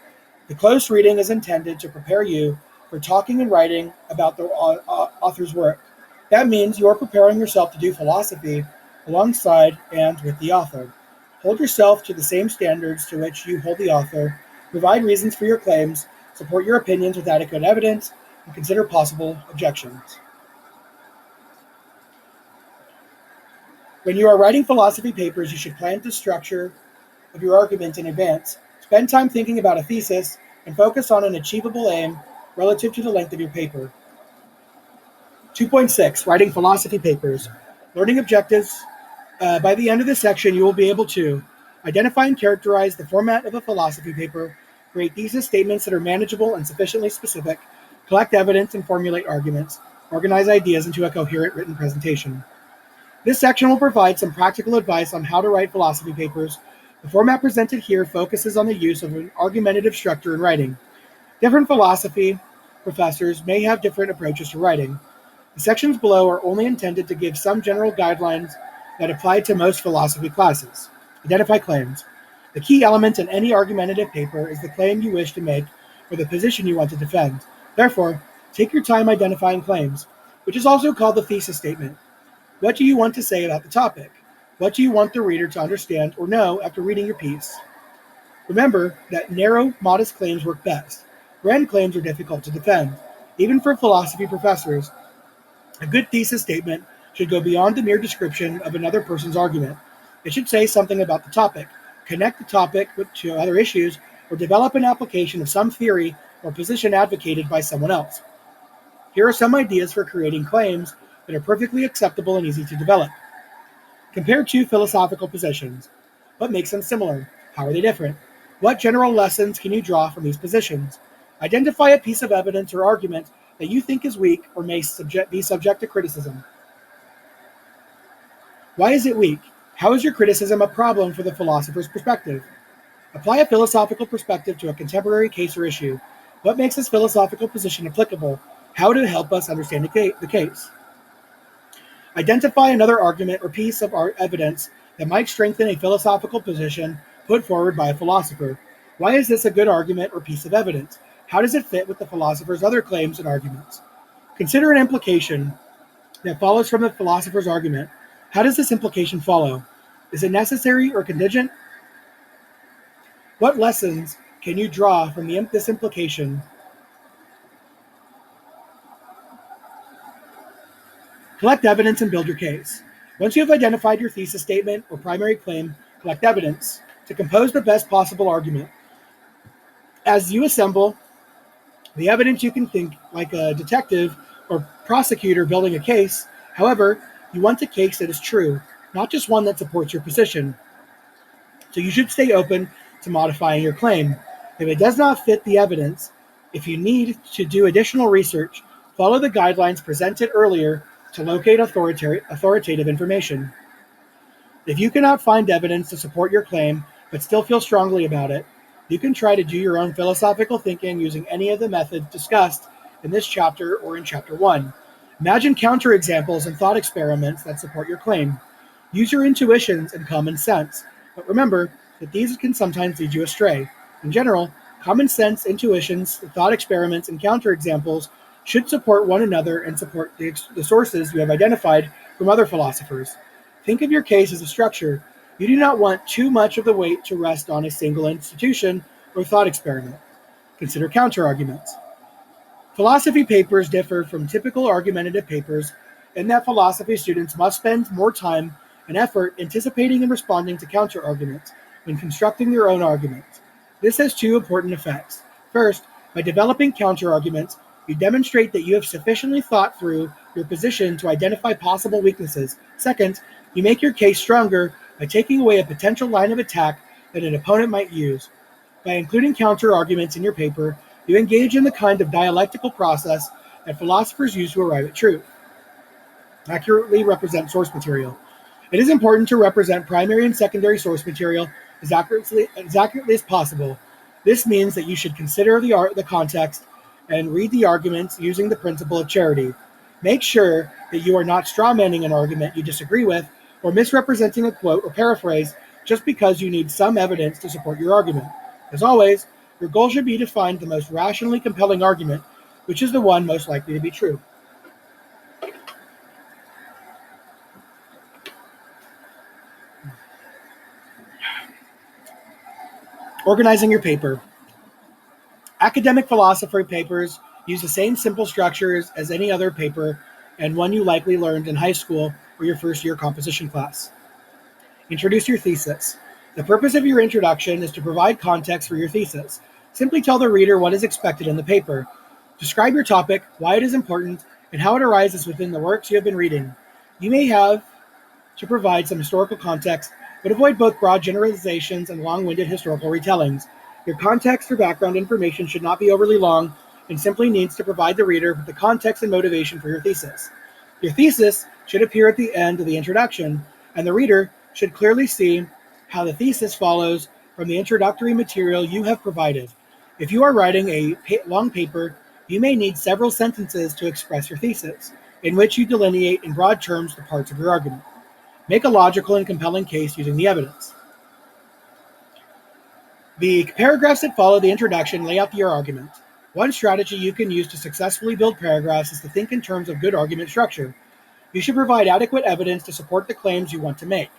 The close reading is intended to prepare you for talking and writing about the author's work. That means you are preparing yourself to do philosophy alongside and with the author. Hold yourself to the same standards to which you hold the author, provide reasons for your claims, support your opinions with adequate evidence, and consider possible objections. When you are writing philosophy papers, you should plan the structure of your argument in advance. Spend time thinking about a thesis and focus on an achievable aim relative to the length of your paper. 2.6, writing philosophy papers. Learning objectives. By the end of this section, you will be able to identify and characterize the format of a philosophy paper, create thesis statements that are manageable and sufficiently specific, collect evidence and formulate arguments, organize ideas into a coherent written presentation. This section will provide some practical advice on how to write philosophy papers. The format presented here focuses on the use of an argumentative structure in writing. Different philosophy professors may have different approaches to writing. The sections below are only intended to give some general guidelines that apply to most philosophy classes. Identify claims. The key element in any argumentative paper is the claim you wish to make or the position you want to defend. Therefore, take your time identifying claims, which is also called the thesis statement. What do you want to say about the topic? What do you want the reader to understand or know after reading your piece? Remember that narrow, modest claims work best. Grand claims are difficult to defend. Even for philosophy professors, a good thesis statement should go beyond the mere description of another person's argument. It should say something about the topic, connect the topic to other issues, or develop an application of some theory or position advocated by someone else. Here are some ideas for creating claims that are perfectly acceptable and easy to develop. Compare two philosophical positions. What makes them similar? How are they different? What general lessons can you draw from these positions? Identify a piece of evidence or argument that you think is weak or may be subject to criticism. Why is it weak? How is your criticism a problem for the philosopher's perspective? Apply a philosophical perspective to a contemporary case or issue. What makes this philosophical position applicable? How to help us understand the case? Identify another argument or piece of evidence that might strengthen a philosophical position put forward by a philosopher. Why is this a good argument or piece of evidence? How does it fit with the philosopher's other claims and arguments? Consider an implication that follows from the philosopher's argument. How does this implication follow? Is it necessary or contingent? What lessons can you draw from this implication? Collect evidence and build your case. Once you have identified your thesis statement or primary claim, collect evidence to compose the best possible argument. As you assemble the evidence, you can think like a detective or prosecutor building a case. However, you want a case that is true, not just one that supports your position. So you should stay open to modifying your claim. If it does not fit the evidence, if you need to do additional research, follow the guidelines presented earlier to locate authoritative information. If you cannot find evidence to support your claim, but still feel strongly about it, you can try to do your own philosophical thinking using any of the methods discussed in this chapter or in Chapter 1. Imagine counterexamples and thought experiments that support your claim. Use your intuitions and common sense, but remember that these can sometimes lead you astray. In general, common sense, intuitions, thought experiments, and counterexamples should support one another and support the sources you have identified from other philosophers. Think of your case as a structure. You do not want too much of the weight to rest on a single institution or thought experiment. Consider counterarguments. Philosophy papers differ from typical argumentative papers in that philosophy students must spend more time and effort anticipating and responding to counterarguments when constructing their own arguments. This has two important effects. First, by developing counterarguments, you demonstrate that you have sufficiently thought through your position to identify possible weaknesses. Second, you make your case stronger by taking away a potential line of attack that an opponent might use. By including counterarguments in your paper, you engage in the kind of dialectical process that philosophers use to arrive at truth. Accurately represent source material. It is important to represent primary and secondary source material as accurately as possible. This means that you should consider the context and read the arguments using the principle of charity. Make sure that you are not strawmanning an argument you disagree with or misrepresenting a quote or paraphrase just because you need some evidence to support your argument. As always, your goal should be to find the most rationally compelling argument, which is the one most likely to be true. Organizing your paper. Academic philosophy papers use the same simple structures as any other paper and one you likely learned in high school or your first year composition class. Introduce your thesis. The purpose of your introduction is to provide context for your thesis. Simply tell the reader what is expected in the paper. Describe your topic, why it is important, and how it arises within the works you have been reading. You may have to provide some historical context, but avoid both broad generalizations and long-winded historical retellings. Your context or background information should not be overly long and simply needs to provide the reader with the context and motivation for your thesis. Your thesis should appear at the end of the introduction, and the reader should clearly see how the thesis follows from the introductory material you have provided. If you are writing a long paper, you may need several sentences to express your thesis, in which you delineate in broad terms the parts of your argument. Make a logical and compelling case using the evidence. The paragraphs that follow the introduction lay out your argument. One strategy you can use to successfully build paragraphs is to think in terms of good argument structure. You should provide adequate evidence to support the claims you want to make.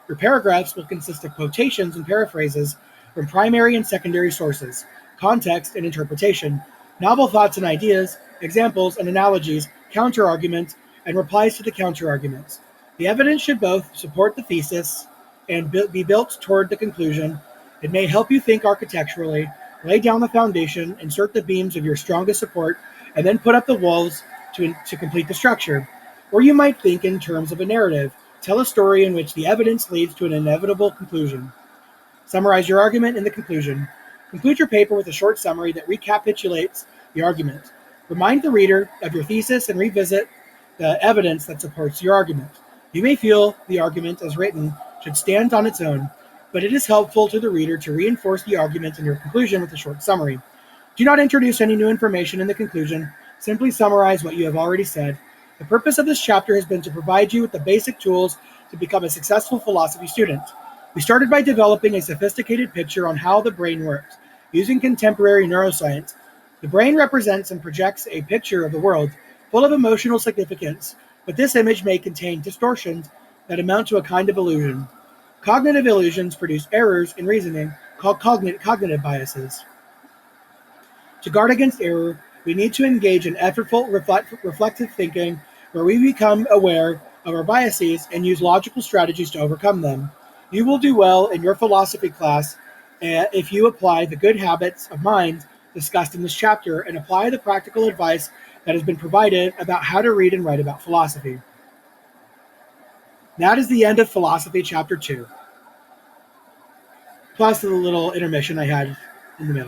Your paragraphs will consist of quotations and paraphrases from primary and secondary sources, context and interpretation, novel thoughts and ideas, examples and analogies, counterarguments, and replies to the counterarguments. The evidence should both support the thesis and be built toward the conclusion. It may help you think architecturally, lay down the foundation, insert the beams of your strongest support, and then put up the walls to complete the structure. Or you might think in terms of a narrative. Tell a story in which the evidence leads to an inevitable conclusion. Summarize your argument in the conclusion. Conclude your paper with a short summary that recapitulates the argument. Remind the reader of your thesis and revisit the evidence that supports your argument. You may feel the argument as written should stand on its own, but it is helpful to the reader to reinforce the argument in your conclusion with a short summary. Do not introduce any new information in the conclusion. Simply summarize what you have already said. The purpose of this chapter has been to provide you with the basic tools to become a successful philosophy student. We started by developing a sophisticated picture on how the brain works. Using contemporary neuroscience, the brain represents and projects a picture of the world full of emotional significance, but this image may contain distortions that amount to a kind of illusion. Cognitive illusions produce errors in reasoning called cognitive biases. To guard against error, we need to engage in effortful, reflective thinking where we become aware of our biases and use logical strategies to overcome them. You will do well in your philosophy class if you apply the good habits of mind discussed in this chapter and apply the practical advice that has been provided about how to read and write about philosophy. That is the end of Philosophy Chapter 2, plus the little intermission I had in the middle.